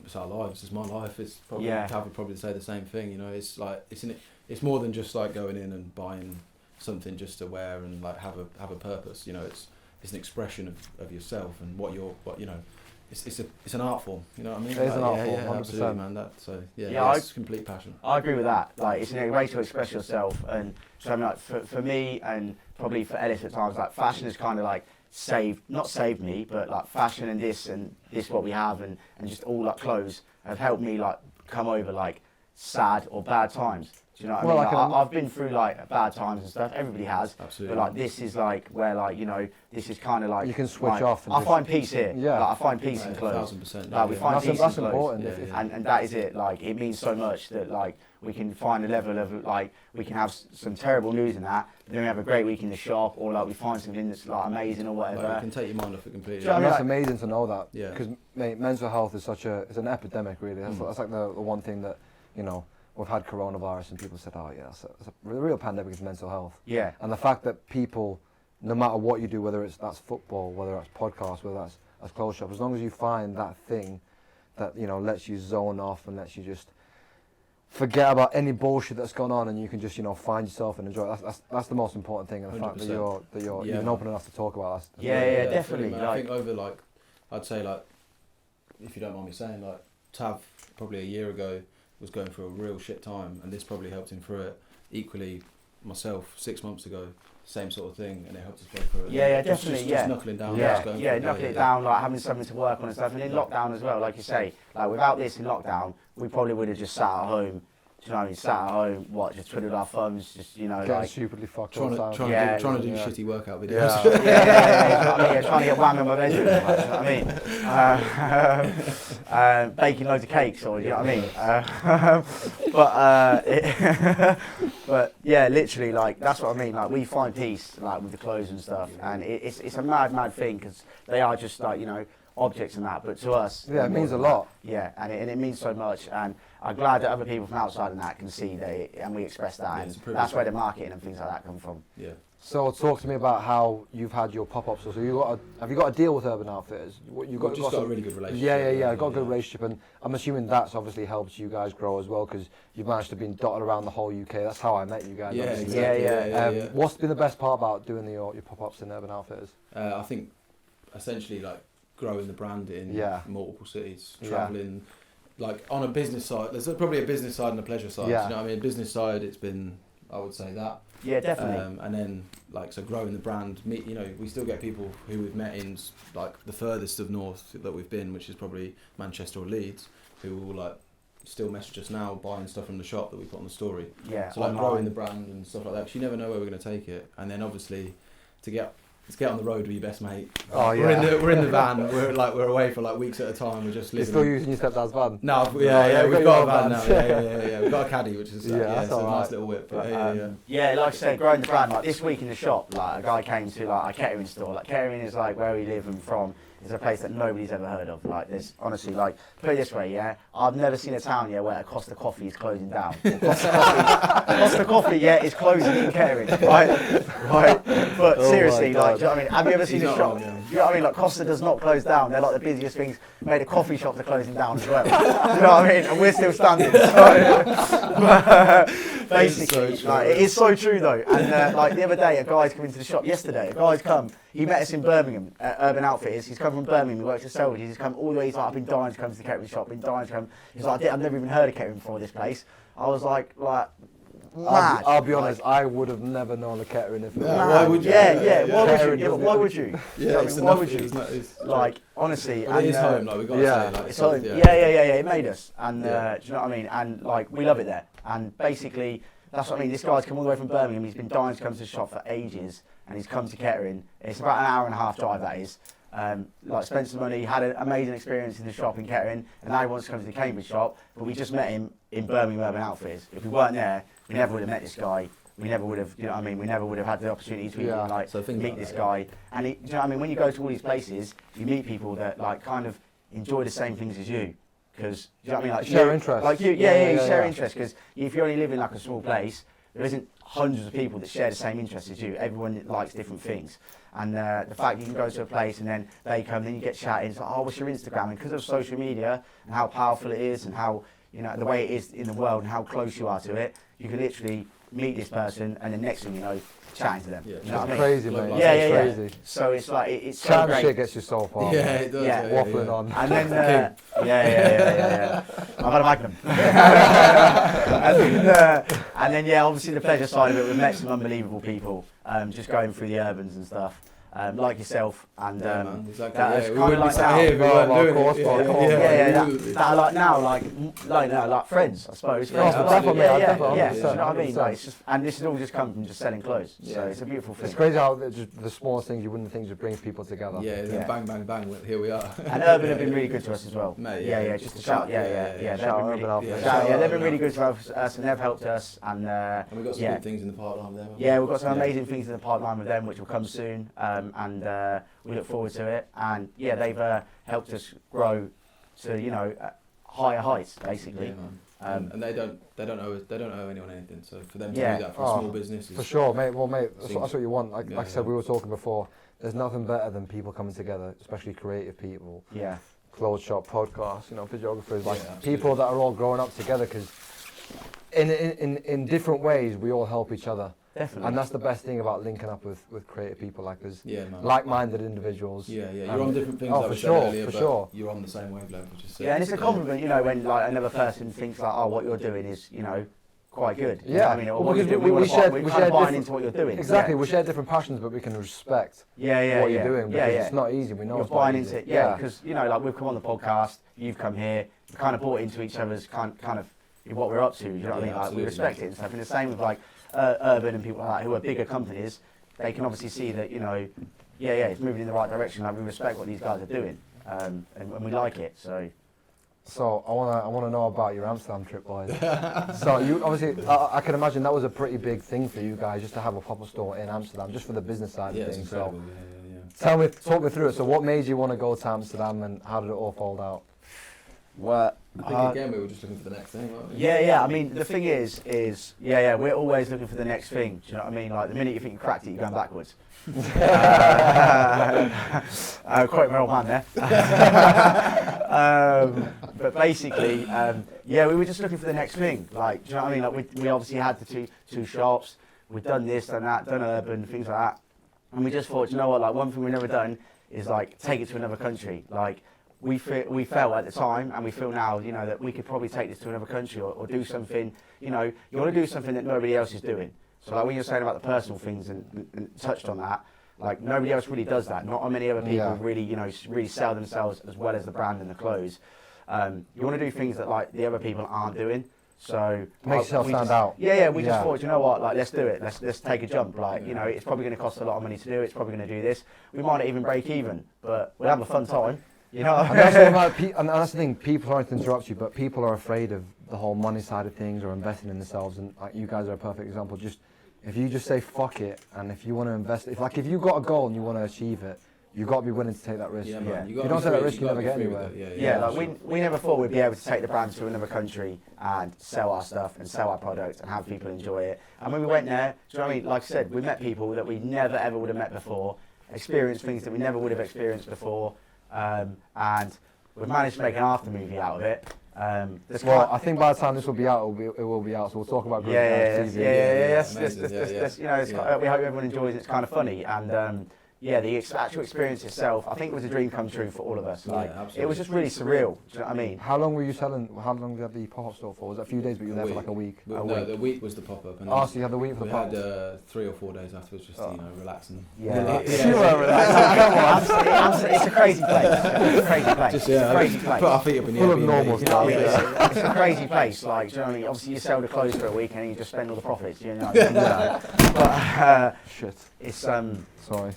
It's our lives. It's my life. It's probably Tav would probably say the same thing. You know, it's like it's more than just like going in and buying something just to wear and like have a purpose. You know, it's an expression of yourself and what you know. It's an art form. You know what I mean? It is an art form. 100%. Absolutely, man. It's complete passion. I agree with that. Like it's a way to express yourself, and so I mean, like for me and probably for Elis at times, like fashion is kind of like not saved me, but like fashion and this what we have and just all like clothes have helped me like come over like sad or bad times. Do you know what I mean? I've been through like bad times and stuff. Everybody has. Absolutely. But like this is like where like, you know, this is kind of like you can switch like, off. And I find peace here. Yeah. Like, I find peace in clothes. 1,000%. Like we find peace in clothes. Important. And that is it. Like it means so much that like we can find a level of like we can have some terrible news in that, but then we have a great week in the shop, or like we find something that's like amazing or whatever. Like, you can take your mind off it completely. I mean, that's amazing to know that. Yeah. Because mate, mental health is it's an epidemic really. That's like the one thing that, you know, we've had coronavirus and people said, oh yeah, the real pandemic is mental health. Yeah. And the fact that people, no matter what you do, whether that's football, whether that's podcast, whether that's clothes shop, as long as you find that thing that, you know, lets you zone off and lets you just forget about any bullshit that's gone on, and you can just, you know, find yourself and enjoy it. That's the most important thing, and the 100%. Fact that you're even open enough to talk about that. Yeah, definitely. I think over like, I'd say like, if you don't mind me saying, like Tav probably a year ago was going through a real shit time, and this probably helped him through it. Equally, myself 6 months ago, same sort of thing, and it helped us go through it. Yeah, definitely. Just knuckling down. Knuckling it down, like having something to work on and stuff. And in lockdown as well, like you say, like without this in lockdown, we probably would have just sat at home, Do you know what I mean? Sat at home, just twiddled our thumbs, just, you know, Getting like... stupidly fucked Trying all the to time. do shitty workout videos. Trying to get whammed in my bedroom, like, you know what I mean? Baking loads of cakes, or, you know what I mean? But yeah, literally, like, that's what I mean. Like, we find peace, like, with the clothes and stuff, and it's a mad thing, because they are just, like, you know, objects and that, but to us... Yeah, it means a lot. Yeah, and it means so much, and I'm glad that other people from outside of that can see and we express that, and that's where the marketing and things like that come from. Yeah. So talk to me about how you've had your pop-ups. So have you got a deal with Urban Outfitters? We've got a really good relationship. Yeah. Got a good relationship, and I'm assuming that's obviously helped you guys grow as well, because you've managed to be dotted around the whole UK. That's how I met you guys. Yeah, obviously. exactly. Yeah. What's been the best part about doing your pop-ups in Urban Outfitters? I think essentially like growing the brand in multiple cities, traveling. Like on a business side, there's probably a business side and a pleasure side. Yeah. You know what I mean? Business side, it's been, I would say that. Yeah, definitely. And then like, so growing the brand, you know, we still get people who we've met in like the furthest of north that we've been, which is probably Manchester or Leeds, who will like still message us now buying stuff from the shop that we put on the story. Yeah. So like growing the brand and stuff like that, because you never know where we're going to take it. And then obviously let's get on the road with your best mate. Oh yeah. We're in the van. We're away for like weeks at a time. We're just living. You're still using your stepdad's van? No, we've got a van now. Yeah. We've got a caddy, which is that's a right. nice little whip. But, like I said, growing the brand. Like this week in the shop, like a guy came to like a catering store. Like catering is like where we live and from. It's a place that nobody's ever heard of. Like there's honestly, like put it this way, I've never seen a town where a Costa Coffee is closing down. Costa Coffee, is closing in Kettering, right. But seriously, like, do you know what I mean? Have you ever seen a shop? You know what I mean? Like Costa does not close down. They're like the busiest things. Made the coffee shops are closing down as well. You know what I mean? And we're still standing. Basically, like, it is so true though. And like the other day, a guy's come into the shop yesterday. A guy's come. He met us in Birmingham at Urban Outfitters. He's come from Birmingham. He works at Selwood. He's come all the way. He's like, I've been dying to come to the catering shop. Been dying to come. He's like, I've never even heard of catering before this place. I was like. Mad. I'll be honest, I would have never known a catering if it was. Why would you? Why would you? Why would you? Like, honestly. But it is home, like, we've got to say. Like, it's home. Yeah, it made us. And, do you know what I mean? And, like, we love it there. And basically, that's what I mean. This guy's come all the way from Birmingham. He's been dying to come to the shop for ages. And he's come to Kettering. It's about an hour and a half drive, that is. Like, spent some money, had an amazing experience in the shop in Kettering. And now he wants to come to the Cambridge shop. But we just met him in Birmingham Urban Outfitters. If we weren't there, we never would have met this guy. We never would have, you know what I mean? We never would have had the opportunity to even like meet this guy. And do you know what I mean? When you go to all these places, you meet people that like kind of enjoy the same things as you. Because, do you know what I mean? Like share interests. Like you, share interests. Because if you only live in like a small place, there isn't hundreds of people that share the same interests as you. Everyone likes different things. And the fact you can go to a place and then they come, then you get chatting. It's like, oh, what's your Instagram? And because of social media and how powerful it is and how, you know, the way it is in the world and how close you are to it, you can literally meet this person and the next thing you know, chatting to them. Yeah, you know what I mean? Crazy, mate. Yeah. Crazy. So it's like, it's so chat great. Shit gets you so far. Yeah, it does. Yeah. Waffling on. And then, I've had a Magnum. and then, obviously the pleasure side of it, we've met some unbelievable people, just going through the urbans and stuff. Like yourself, and exactly. that We kind wouldn't of like be sat now. here if we weren't doing it. That are like now, like friends, I suppose. Friends, definitely, you know what I mean? Like, it's just, and this has all just come from just selling clothes, so it's a beautiful thing. It's crazy how just the smallest things you wouldn't think would bring people together. Yeah, bang, bang, bang, here we are. And Urban have been really good to us as well. Mate, just a shout, they've been really good to us, and they've helped us, and we've got some good things in the pipeline with them. Yeah, we've got some amazing things in the pipeline with them, which will come soon, and we look forward to it. And they've helped us grow to higher heights, basically. Yeah, and they don't owe anyone anything. So for them to do that for a small business, is for sure, mate. Well, mate, that's what you want. Like I said, we were talking before. There's nothing better than people coming together, especially creative people. Yeah. Clothes shop, podcasts, videographers, people that are all growing up together, because in different ways we all help each other. Definitely. And that's the best thing about linking up with creative people, like us, man. like-minded individuals. Yeah. You're on different things. For sure. You're on the same wavelength, which is and it's a compliment, when like another person thinks like, oh, what you're doing is, quite good. Yeah. You know what I mean, we share buying into what you're doing. Exactly. We share different passions, but we can respect what you're doing. Because it's not easy. We know you're it's buying not easy. into it. Yeah, because like we've come on the podcast, you've come here, we kind of bought into each other's kind of what we're up to. You know what I mean? Like we respect it and stuff. And the same with like Urban and people like that who are bigger companies. They can obviously see that, you know, it's moving in the right direction. Like we respect what these guys are doing, and we like it. So I wanna know about your Amsterdam trip, boys. So you obviously, I can imagine that was a pretty big thing for you guys just to have a pop-up store in Amsterdam, just for the business side of things. So talk me through it. So what made you want to go to Amsterdam, and how did it all fold out? Well, I think again we were just looking for the next thing, weren't we? Yeah. I mean, the thing is, we're always looking for the next thing. Do you know what I mean? Like the minute you think you cracked it, you're going backwards. Quite my old man there. But basically, we were just looking for the next thing. Like, do you know what I mean? Like we obviously had the two shops. We've done this, done that, done Urban, things like that. And we just thought, you know what? Like one thing we've never done is like take it to another country. Like we felt at the time, and we feel now, you know, that we could probably take this to another country or do something. You know, you want to do something that nobody else is doing. So like when you're saying about the personal things and touched on that, like nobody else really does that. Not many other people really, you know, really sell themselves as well as the brand and the clothes. You want to do things that like the other people aren't doing. So makes yourself stand out. We just thought, you know what, like let's do it. Let's take a jump. Like, you know, it's probably going to cost a lot of money to do. It's probably going to do this. We might not even break even, but we'll have a fun time. You know. And that's the thing. People, sorry to interrupt you, but people are afraid of the whole money side of things or investing in themselves. And like you guys are a perfect example. Just if you just say fuck it, and if you want to invest, if you've got a goal and you want to achieve it, you've got to be willing to take that risk. Yeah, if you don't take that risk, you never get anywhere. Like we never thought we'd be able to take the brand to another country and sell our stuff and sell our product and have people enjoy it. And when we went there, do you know what I mean? Like I said, we met people that we never ever would have met before, experienced things that we never would have experienced before, and we've managed to make an after movie out of it. I think by the time this will be out, it will be out. So we'll talk about Groovy Garage TV. You know, we hope everyone enjoys it. It's kind of funny, and the actual experience itself, I think it was a dream come true for all of us. Like, it was just really surreal. Do you know what I mean? How long were you selling? How long did you have the pop-up store for? Was it a few days, but you were there for like a week? No, the week was the pop-up. So you had the week for the pop-up? We had 3 or 4 days afterwards just to, you know, relax and... You were relaxing. Come on, it's a crazy place. It's a crazy place. Just, it's a crazy place. Put our feet up in the Full of normal stuff. You know what I mean? It's a crazy place. Like, do you know what I mean? Obviously, you sell the clothes for a week and then you just spend all the profits. You know what I mean? But shit. It's sorry.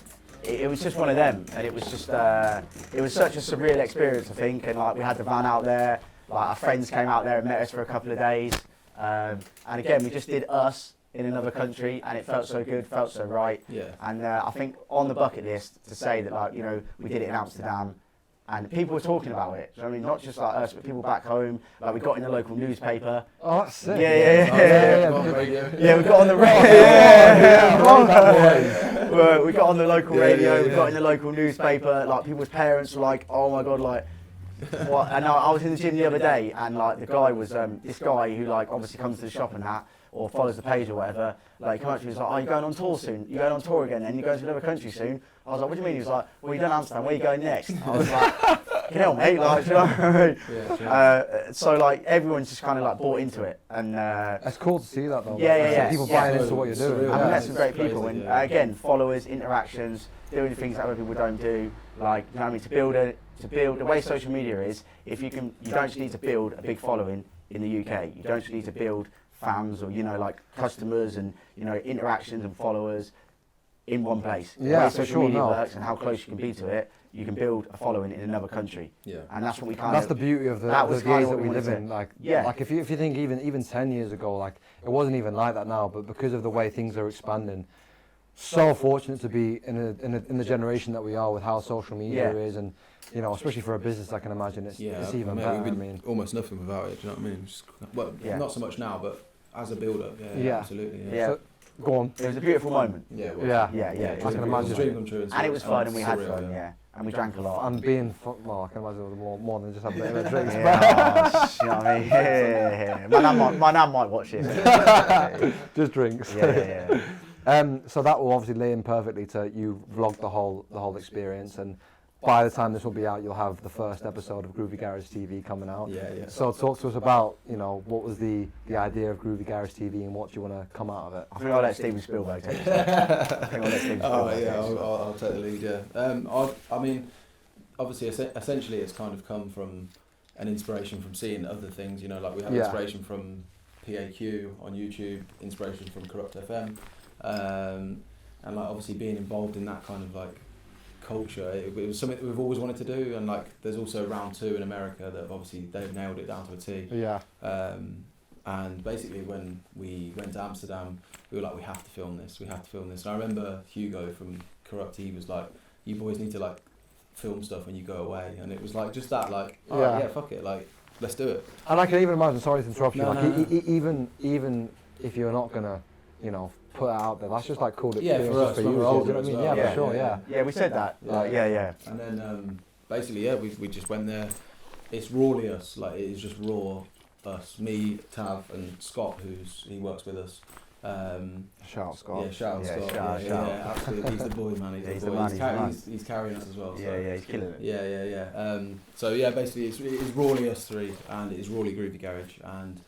It was just one of them, and it was just it was such a surreal experience, I think. And like we had the van out there, like our friends came out there and met us for a couple of days, and again we just did us in another country, and it felt so good, felt so right. And I think on the bucket list to say that, like, you know, we did it in Amsterdam, and people were talking about it. So, I mean, not just like us, but people back home. Like we got in the local newspaper. Oh, that's sick. Yeah, we got on the radio. We got on the local radio. We got in the local newspaper. Like people's parents were like, "Oh my god!" Like, what? And I was in the gym the other day, and like the guy was this guy who like obviously comes to the shop and that, or follows the page or whatever. Like, come up to me, he was like, "Oh, you're going on tour soon? You're going on tour again? And you're going to another country soon?" I was like, "What do you mean?" He was like, "Well, you done Amsterdam. Where are you going next?" I was like, "You know, mate." Like, you know what I mean? So like everyone's just kind of like bought into it, and it's cool to see that though. People buying into what you're doing. And we met some great people, and again, followers, interactions, doing things that other people don't do. Like, you know what I mean? To build the way social media is. You don't just need to build a big following in the UK. You don't just need to build fans or, you know, like customers and, you know, interactions and followers in one place. The way social media works and how close you can be to it, you can build a following in another country. And that's what we that's the beauty of the days that we live in. Like if you think even 10 years ago, like it wasn't even like that now, but because of the way things are expanding, so fortunate to be in the generation that we are with how social media is, and you know, especially for a business, I can imagine it's even better. We'd be almost nothing without it. Do you know what I mean? Just, not so much now, but as a builder, absolutely. So, go on. It was a beautiful moment. I can imagine. It was a dream come true. And it was fun, and we had fun, and we drank a lot. And being, I can imagine it was more than just having a bit of drinks. You know what I mean? Yeah. My nan might watch this. Just drinks. So that will obviously lay in perfectly to you vlog the whole experience, and by the time this will be out, you'll have the first episode of Groovy Garage TV coming out. So talk to us about, you know, what was the idea of Groovy Garage TV and what do you want to come out of it? I think I'll let Steven Spielberg take it. I'll take the lead. I mean, obviously, essentially, it's kind of come from an inspiration from seeing other things. You know, like we have inspiration from PAQ on YouTube, inspiration from Corrupt FM, and like obviously being involved in that kind of like culture, it was something that we've always wanted to do. And like there's also round 2 in America that obviously they've nailed it down to a T. Yeah. And basically when we went to Amsterdam, we were like, we have to film this. And I remember Hugo from Corrupt, he was like, you boys need to like film stuff when you go away. And it was like just that, like, oh yeah, fuck it, like let's do it. And I can even imagine, sorry to interrupt you, No, like no. even if you're not gonna, you know, put it out there, that's just like cool Yeah, for us, for you. when You we're know older what I as mean? well. Yeah, for sure, yeah. Yeah, we said that. Like, yeah. And then basically, yeah, we just went there. It's rawly us, like it is just raw us, me, Tav, and Scott, he works with us. Shout out Scott. Yeah, shout out Scott. shout Yeah, absolutely. He's the boy, man. He's the boy. He's carrying us as well. Yeah, he's killing it. Yeah. So yeah, basically, it's rawly us 3, and it is rawly Groovy Garage, and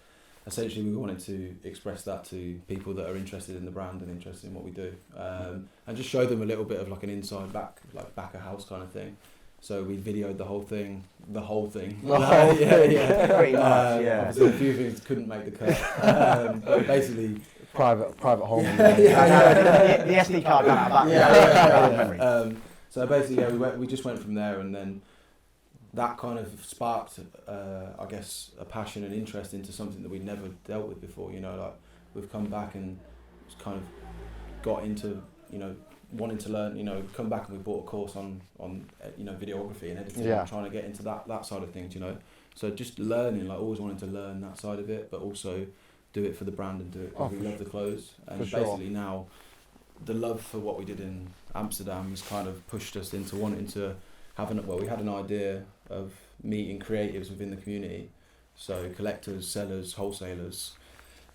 essentially we wanted to express that to people that are interested in the brand and interested in what we do, and just show them a little bit of like an inside back of house kind of thing. So we videoed the whole thing. The whole thing. Yeah. Pretty much, yeah. Obviously a few things couldn't make the cut. But basically, Private home. The SD card went out back. So basically, yeah, we just went from there, and then that kind of sparked, I guess, a passion and interest into something that we'd never dealt with before. You know, like we've come back and just kind of got into, you know, wanting to learn. You know, come back and we bought a course on you know, videography and editing, and trying to get into that side of things. You know, so just learning, like always wanting to learn that side of it, but also do it for the brand and do it because we love the clothes. And basically now, the love for what we did in Amsterdam has kind of pushed us into wanting to have we had an idea of meeting creatives within the community, so collectors, sellers, wholesalers,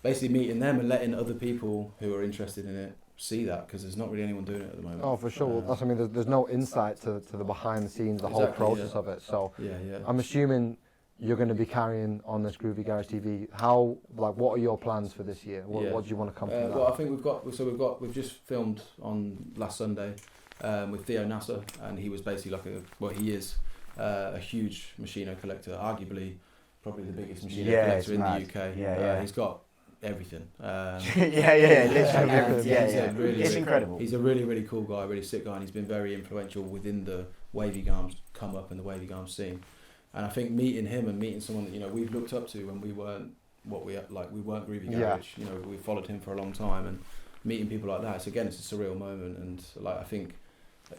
basically meeting them and letting other people who are interested in it see that, because there's not really anyone doing it at the moment. Oh, for sure. That's, I mean, there's no insight to the behind the scenes, the whole process of it. So I'm assuming you're going to be carrying on this Groovy Garage TV. How, like, what are your plans for this year? What do you want to come from that? Well, I think we've just filmed on last Sunday with Theo Nasser, and he was basically he is a huge Machino collector, arguably probably the biggest Machino collector in the UK. He's got everything. Literally everything. It's incredible. He's a really, really cool guy, really sick guy, and he's been very influential within the wavy garms come up and the wavy garms scene. And I think meeting him and meeting someone that, you know, we've looked up to when we weren't we weren't Groovy Garage. You know, we followed him for a long time, and meeting people like that, it's a surreal moment. And like, I think,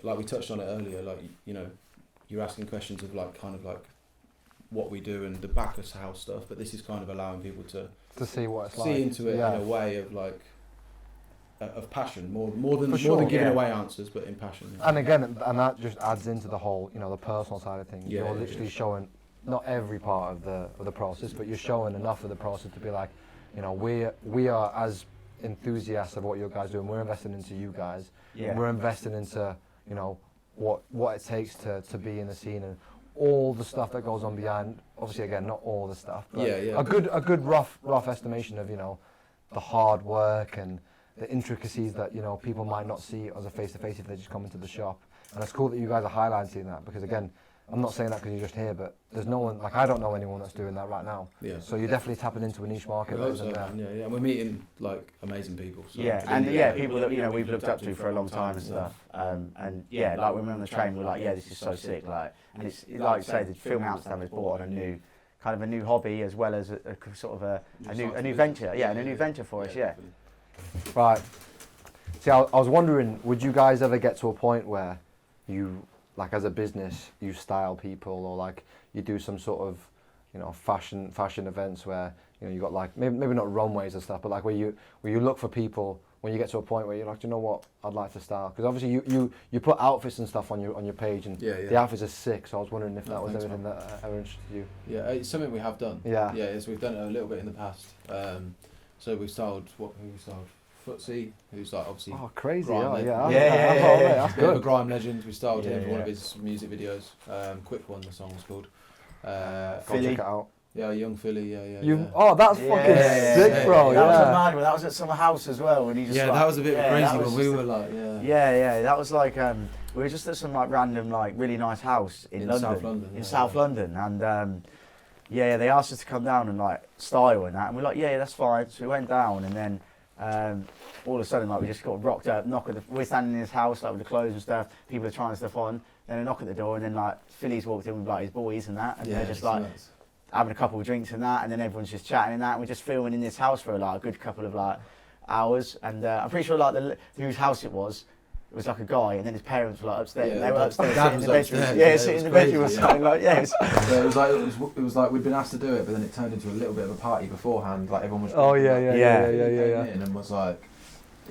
like we touched on it earlier, like, you know, you're asking questions of like kind of like what we do and the back of house stuff, but this is kind of allowing people to see what it's see into it in a way of like of passion, more than giving away answers, but in passion. And again, and that just adds into the whole, you know, the personal side of things. You're literally showing not every part of the process, but you're showing enough of the process to be like, you know, we are as enthusiasts of what you guys do, and we're investing into you guys. We're investing into, you know, what it takes to be in the scene and all the stuff that goes on behind. Obviously, again, not all the stuff, but a good rough estimation of, you know, the hard work and the intricacies that, you know, people might not see as a face-to-face if they just come into the shop. And it's cool that you guys are highlighting that, because again, I'm not saying that because you're just here, but there's no one, like, I don't know anyone that's doing that right now. So you're definitely tapping into a niche market. And we're meeting like amazing people. So people that, you know, we've looked up to for a long time and stuff. And like when we were on the train, we were like, this is so sick. Like, and it's like you say, the Film Amsterdam has brought on a new hobby, as well as a sort of a new venture. And a new venture for us. Right. See, I was wondering, would you guys ever get to a point where you, like, as a business, you style people, or like you do some sort of, you know, fashion events where, you know, you got like maybe not runways and stuff, but like where you look for people when you get to a point where you're like, do you know what, I'd like to style, because obviously you put outfits and stuff on your page, and the outfits are sick. So I was wondering if that was everything that ever interested you. Yeah, it's something we have done. Yes, we've done it a little bit in the past. So we styled Footsie, who's like obviously crazy. That's good. A grime legend. We styled him for one of his music videos. Quick One, the song was called. Go check it out. Yeah, Young Philly. Oh, that's fucking sick, bro. That was a mad one. That was at Summer House as well. When he just that was a bit crazy when we were like, that was like we were just at some like random like really nice house in London, South London, South London, and yeah, they asked us to come down and like style and that, and we're like, yeah, that's fine. So we went down, and then all of a sudden, like, we just got rocked up, we're standing in his house, like, with the clothes and stuff, people are trying stuff on, then a knock at the door, and then, like, Philly's walked in with, like, his boys and that, and they're just, like, having a couple of drinks and that, and then everyone's just chatting and that, and we're just filming in this house for, like, a good couple of, like, hours, and I'm pretty sure, like, whose house it was like a guy, and then his parents were like upstairs. Yeah, and they were upstairs Dad sitting in the was bedroom. upstairs, Yeah, yeah, sitting in the crazy, bedroom or something. Like, yeah, it was like we'd been asked to do it, but then it turned into a little bit of a party beforehand. Like everyone was. Oh yeah. And was like,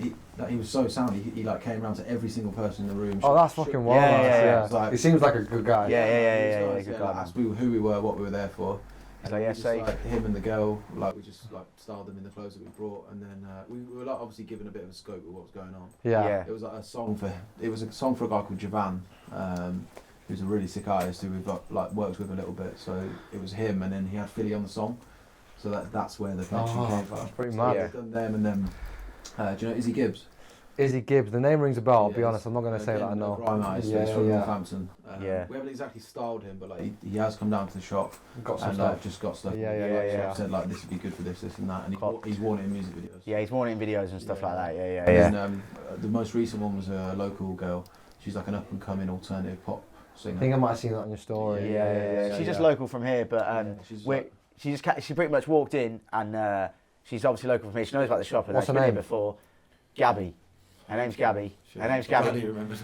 he was so sound. He like came around to every single person in the room. Oh, that's fucking wild. Yeah. Like, he seems like a good guy. Yeah, good guy. Asked who we were, what we were there for. So yeah, like him and the girl, like we just like styled them in the clothes that we brought, and then we were like obviously given a bit of a scope of what was going on. Yeah. It was like a song for a guy called Javan, who's a really sick artist who we've like worked with a little bit. So it was him, and then he had Philly on the song. So that's where the connection came from. That's pretty mad. So we've done them, and then do you know Izzy Gibbs? Izzy Gibbs, the name rings a bell. I'll be honest, I'm not going to say that I know. Grime artist, Yeah, he's from yeah. Northampton. We haven't exactly styled him, but like he has come down to the shop Got some and stuff. just got stuff. Yeah. Said like this would be good for this and that, and he's worn it in music videos. Yeah, he's worn it in videos and stuff like that. Yeah. And then, the most recent one was a local girl. She's like an up and coming alternative pop singer. I think I might have seen that on your story. Yeah. She's just local from here, but she pretty much walked in, and she's obviously local from here. She knows about the shop, and What's her she's been name? here before. Gabby. Her name's Gabby. Sure. Her name's Gabby. Glad he remembers.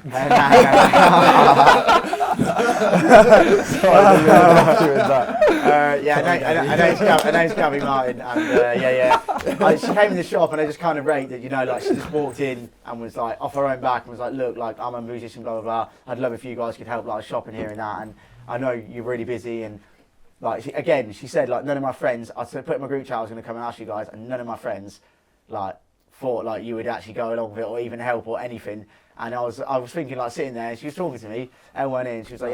Her name's Gabby Martin, and she came in the shop, and I just kind of rate that, you know, like she just walked in and was like off her own back and was like, look, like I'm a musician, blah blah blah. I'd love if you guys could help, like shopping here and that, and I know you're really busy, and like she said, like none of my friends, I put in my group chat I was going to come and ask you guys, and none of my friends like thought like you would actually go along with it or even help or anything. And I was thinking, like, sitting there, and she was talking to me, and went in, she was like,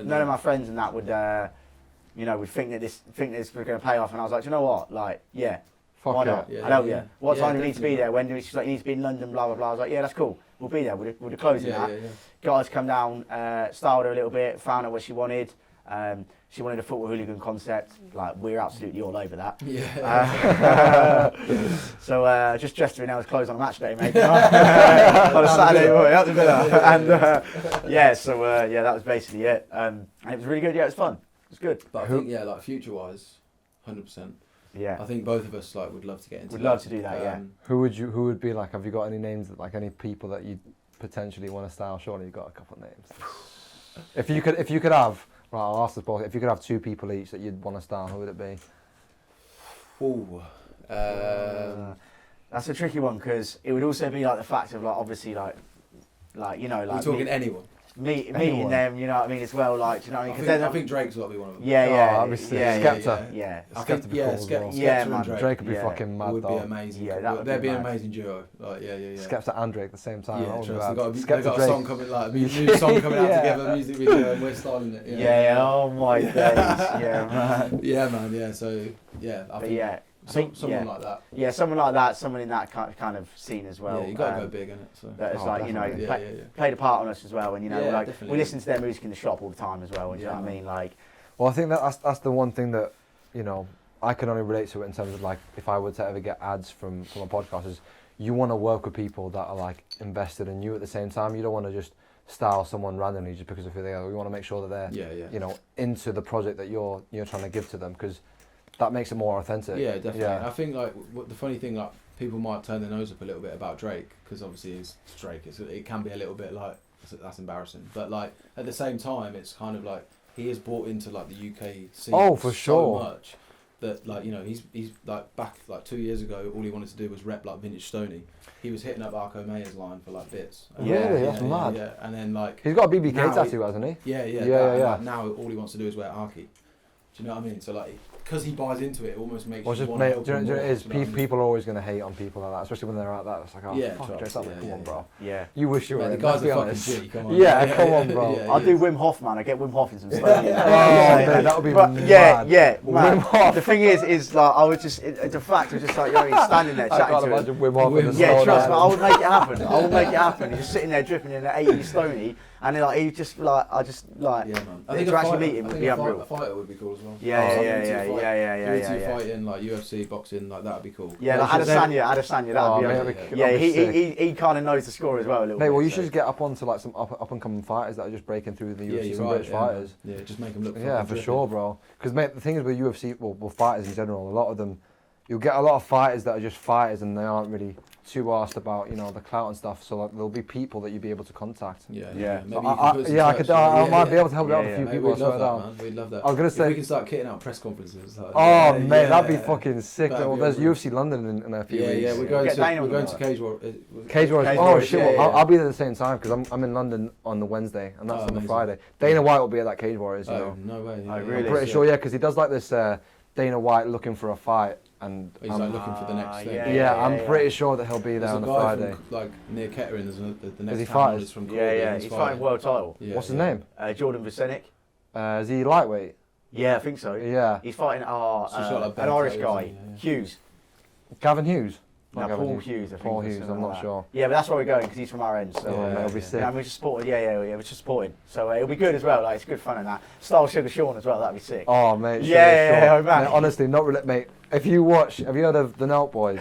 none of my friends and that would would think that this was going to pay off. And I was like, do you know what, like, yeah, Fuck why yeah. not? I'll help you. What time do you need to be there? When do she's like, you need to be in London, blah blah blah. I was like, yeah, that's cool, we'll be there. We'll do clothes and that. Got her to come down, styled her a little bit, found out what she wanted. She wanted a football hooligan concept. Like, we're absolutely all over that. So just dressed her in Ellis clothes on a match day, mate. On a Saturday morning, out the villa. And that was basically it. And it was really good. Yeah, it was fun. It was good. But I think like future-wise, 100%. Yeah. I think both of us like would love to get into. Would love to do that. Yeah. Who would be like? Have you got any names that, like, any people that you potentially want to style? Surely you've got a couple of names. If you could have. Right, I'll ask this both. If you could have two people each that you'd want to style, who would it be? That's a tricky one, because it would also be like the fact of like obviously like you know, like we're talking anyone. Meeting them, you know what I mean, as well. Like, do you know what I mean? I think Drake's got to be one of them. Obviously. Skepta. Skepta would be cool as well. Skepta and Drake would be fucking mad. Would be amazing. They'd be an amazing duo. Like, Skepta and Drake at the same time. Yeah, Skepta, they've got a song coming, like a new song coming out together, a music video, and we're styling it. Oh my days. Yeah, man. So I think someone like that. Yeah, someone like that, someone in that kind of scene as well. Yeah, you got to go big, innit? So. That is like, you know, played a part on us as well, and you know, like we listen to their music in the shop all the time as well. And you know what I mean? Like, well, I think that's the one thing that, you know, I can only relate to it in terms of like, if I were to ever get ads from a podcast, is you want to work with people that are like invested in you at the same time. You don't want to just style someone randomly just because of who they are. You want to make sure that they're you know, into the project that you're trying to give to them, because that makes it more authentic. Yeah, definitely. Yeah. I think like the funny thing, like people might turn their nose up a little bit about Drake, because obviously it's Drake. It can be a little bit like that's embarrassing, but like at the same time, it's kind of like he has bought into like the UK scene. Oh, for sure. So much that like, you know, he's like back like 2 years ago, all he wanted to do was rep like vintage Stoney. He was hitting up Arco Mayer's line for like bits. Really? That's mad. Yeah, and then like he's got a BBK tattoo, hasn't he? Yeah. Like, now all he wants to do is wear Arky. Do you know what I mean? So like, because he buys into it, it almost makes you want to help him more. People are always going to hate on people like that, especially when they're out there. It's like, fuck, Drake, come on, bro. Yeah. You wish you were. The guy's a fucking G, come on. Come on, bro. I'll do Wim Hof, man. I get Wim Hof in some stuff. That would be mad. Yeah. Wim Hof. The thing is like, I was just, the fact was just like, you know, he's standing there chatting to him. I can't imagine Wim Hof in the Yeah, trust me, I would make it happen. He's just sitting there dripping in an 80 Stoney, And like he just like I just like I think to actually meet him would be unreal. A fighter would be cool as well. Yeah. Fighting like UFC, boxing, like that'd be cool. Yeah, like Adesanya, that'd be. Yeah, he kind of knows the score as well a little bit. Mate, well, you should just get up onto like some up and coming fighters that are just breaking through the UFC, some British fighters. Yeah, just make them look. Yeah, for sure, bro. Because mate, the thing is with UFC, well, fighters in general, a lot of them, you'll get a lot of fighters that are just fighters and they aren't really too asked about, you know, the clout and stuff. So like, there'll be people that you'll be able to contact. Maybe I might be able to help out a few people. We'd love that, man. We'd love that. I was gonna say if we can start kitting out press conferences. Like, that'd be fucking sick. Well, there's UFC London in a few weeks. Yeah, we're going to Cage War. Cage War. Oh shit! I'll be there at the same time because I'm in London on the Wednesday and that's on the Friday. Dana White will be at that Cage Warriors. You know. No way. I'm pretty sure, because he does like this Dana White looking for a fight. And he's like looking for the next thing. I'm pretty sure that he'll be there on the Friday. From, like near Kettering, there's the next he fighting? is from Corby. He's fighting world title. What's his name? Jordan Vicenic. Is he lightweight? Yeah, I think so. Yeah. He's fighting an Irish guy, Hughes. Gavin Hughes? No, Paul Hughes. I think. Paul Hughes, I'm not sure. Yeah, but that's where we're going because he's from our end. So it'll be sick. And we're just supporting. We're just supporting. So it'll be good as well. Like it's good fun and that. Style Sugar Sean as well. That'd be sick. Oh mate. Man. Mate, honestly, not really, mate. If you watch, have you heard of the Nelt Boys?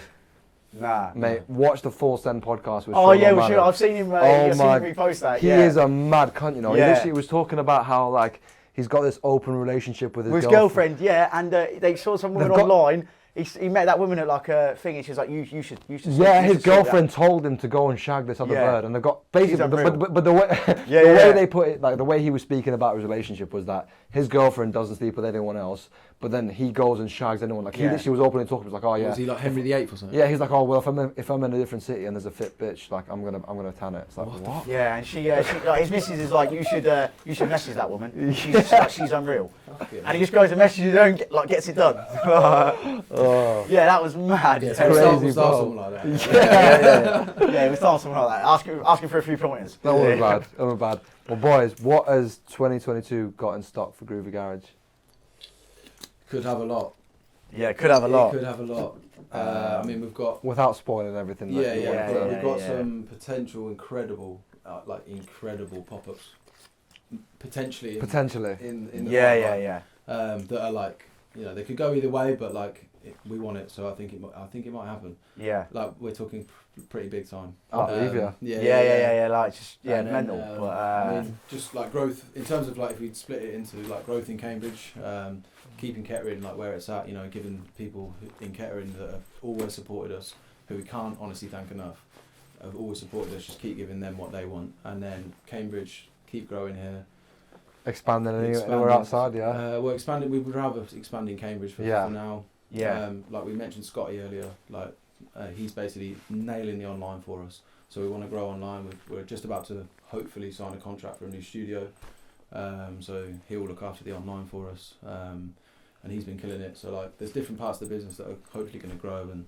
Nah. Mate, watch the Full Send podcast with Sean. We should. I've seen him. I've seen him repost that. He is a mad cunt, you know. He literally was talking about how like he's got this open relationship with his girlfriend. Yeah, and they saw some woman online. He met that woman at like a thing, and she's like, "You should." Yeah, his girlfriend told him to go and shag this other bird, and they got basically. But the way way they put it, like the way he was speaking about his relationship was that his girlfriend doesn't sleep with anyone else, but then he goes and shags anyone. Like he literally was openly talking. He was like, "Oh yeah." Was he like Henry VIII or something? Yeah, he's like, "Oh well, if I'm in a different city and there's a fit bitch, like I'm gonna tan it." It's like what? Yeah, and she like, his missus is like, "You should message that woman. She's unreal." And he just goes and messages her and gets it done. Yeah, that was mad. Yeah, crazy, we'll start something like that. Yeah, we start something like that. Asking for a few pointers. That was bad. Well, boys, what has 2022 got in stock for Groovy Garage? Could have a lot. Yeah, could have a lot. Could have a lot. I mean, we've got without spoiling everything. We've got some potential incredible pop-ups. Potentially. In the that are like, you know, they could go either way, but like we want it, so I think it might happen. Yeah. Like we're talking pretty big time. I believe you. Yeah. Like just and mental. Then, but I mean, just like growth in terms of like if we'd split it into like growth in Cambridge, keeping Kettering like where it's at, you know, giving people in Kettering that have always supported us, who we can't honestly thank enough, have always supported us, just keep giving them what they want, and then Cambridge, keep growing here. Expanding anywhere outside, yeah. We're expanding. We would rather expand in Cambridge for now. Yeah. Like we mentioned Scotty earlier, like he's basically nailing the online for us. So we want to grow online. We're just about to hopefully sign a contract for a new studio. So he'll look after the online for us. And he's been killing it. So like, there's different parts of the business that are hopefully going to grow. And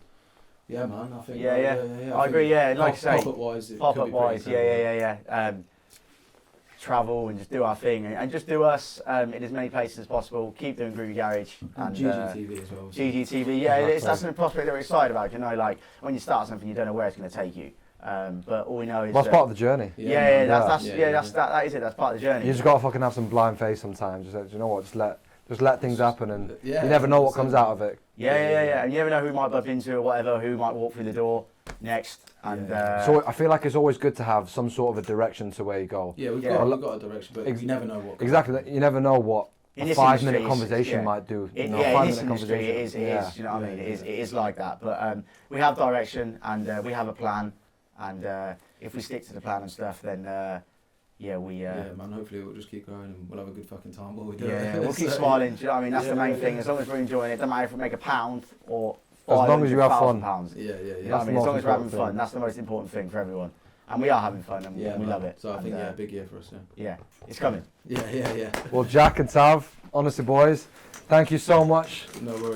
yeah, man, I think. I agree. Yeah, like I say, pop-up wise, yeah. Travel and just do our thing and just do us in as many places as possible. Keep doing Groovy Garage and GGTV as well. GGTV, that's a prospect that we're excited about. You know, like when you start something, you don't know where it's going to take you. But all we know is that's part of the journey. That is it. That's part of the journey. You just gotta fucking have some blind faith sometimes. Just you know what, just let things happen, and you never know what comes out of it. Yeah. And you never know who might bump into or whatever, who might walk through the door next. And so I feel like it's always good to have some sort of a direction to where you go. Yeah, we've got a direction, but you never know what. Exactly, you never know what a 5-minute conversation might do. In this industry, it is. You know what I mean? It is like that. But we have direction and we have a plan, and if we stick to the plan and stuff, then man. Hopefully we'll just keep going and we'll have a good fucking time while we do it. Yeah, we'll keep smiling. Do you know what I mean? That's the main thing. As long as we're enjoying it, doesn't matter if we make £1 or as long as you have fun. You know what I mean? As long as we're having fun, that's the most important thing for everyone. And we are having fun and we love it. So I think big year for us. Yeah, it's coming. Yeah. Well, Jack and Tav, honestly, boys, thank you so much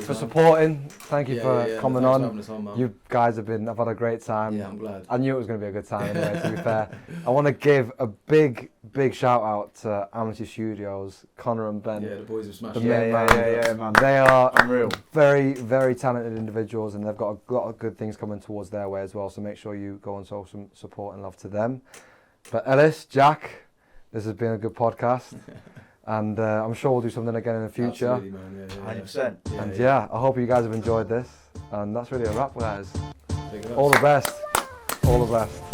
for supporting. Thank you for coming on. You guys I've had a great time. Yeah, I'm glad. I knew it was going to be a good time anyway, to be fair. I want to give a big shout out to Amity Studios, Connor and Ben. Yeah, the boys have smashed it. Man. They are unreal. Very, very talented individuals, and they've got a lot of good things coming towards their way as well, so make sure you go and show some support and love to them. But Elis, Jack, This has been a good podcast. And I'm sure we'll do something again in the future. Absolutely, man. Yeah, 100%. And yeah, I hope you guys have enjoyed this. And that's really a wrap, guys. Big up. All the best. All the best.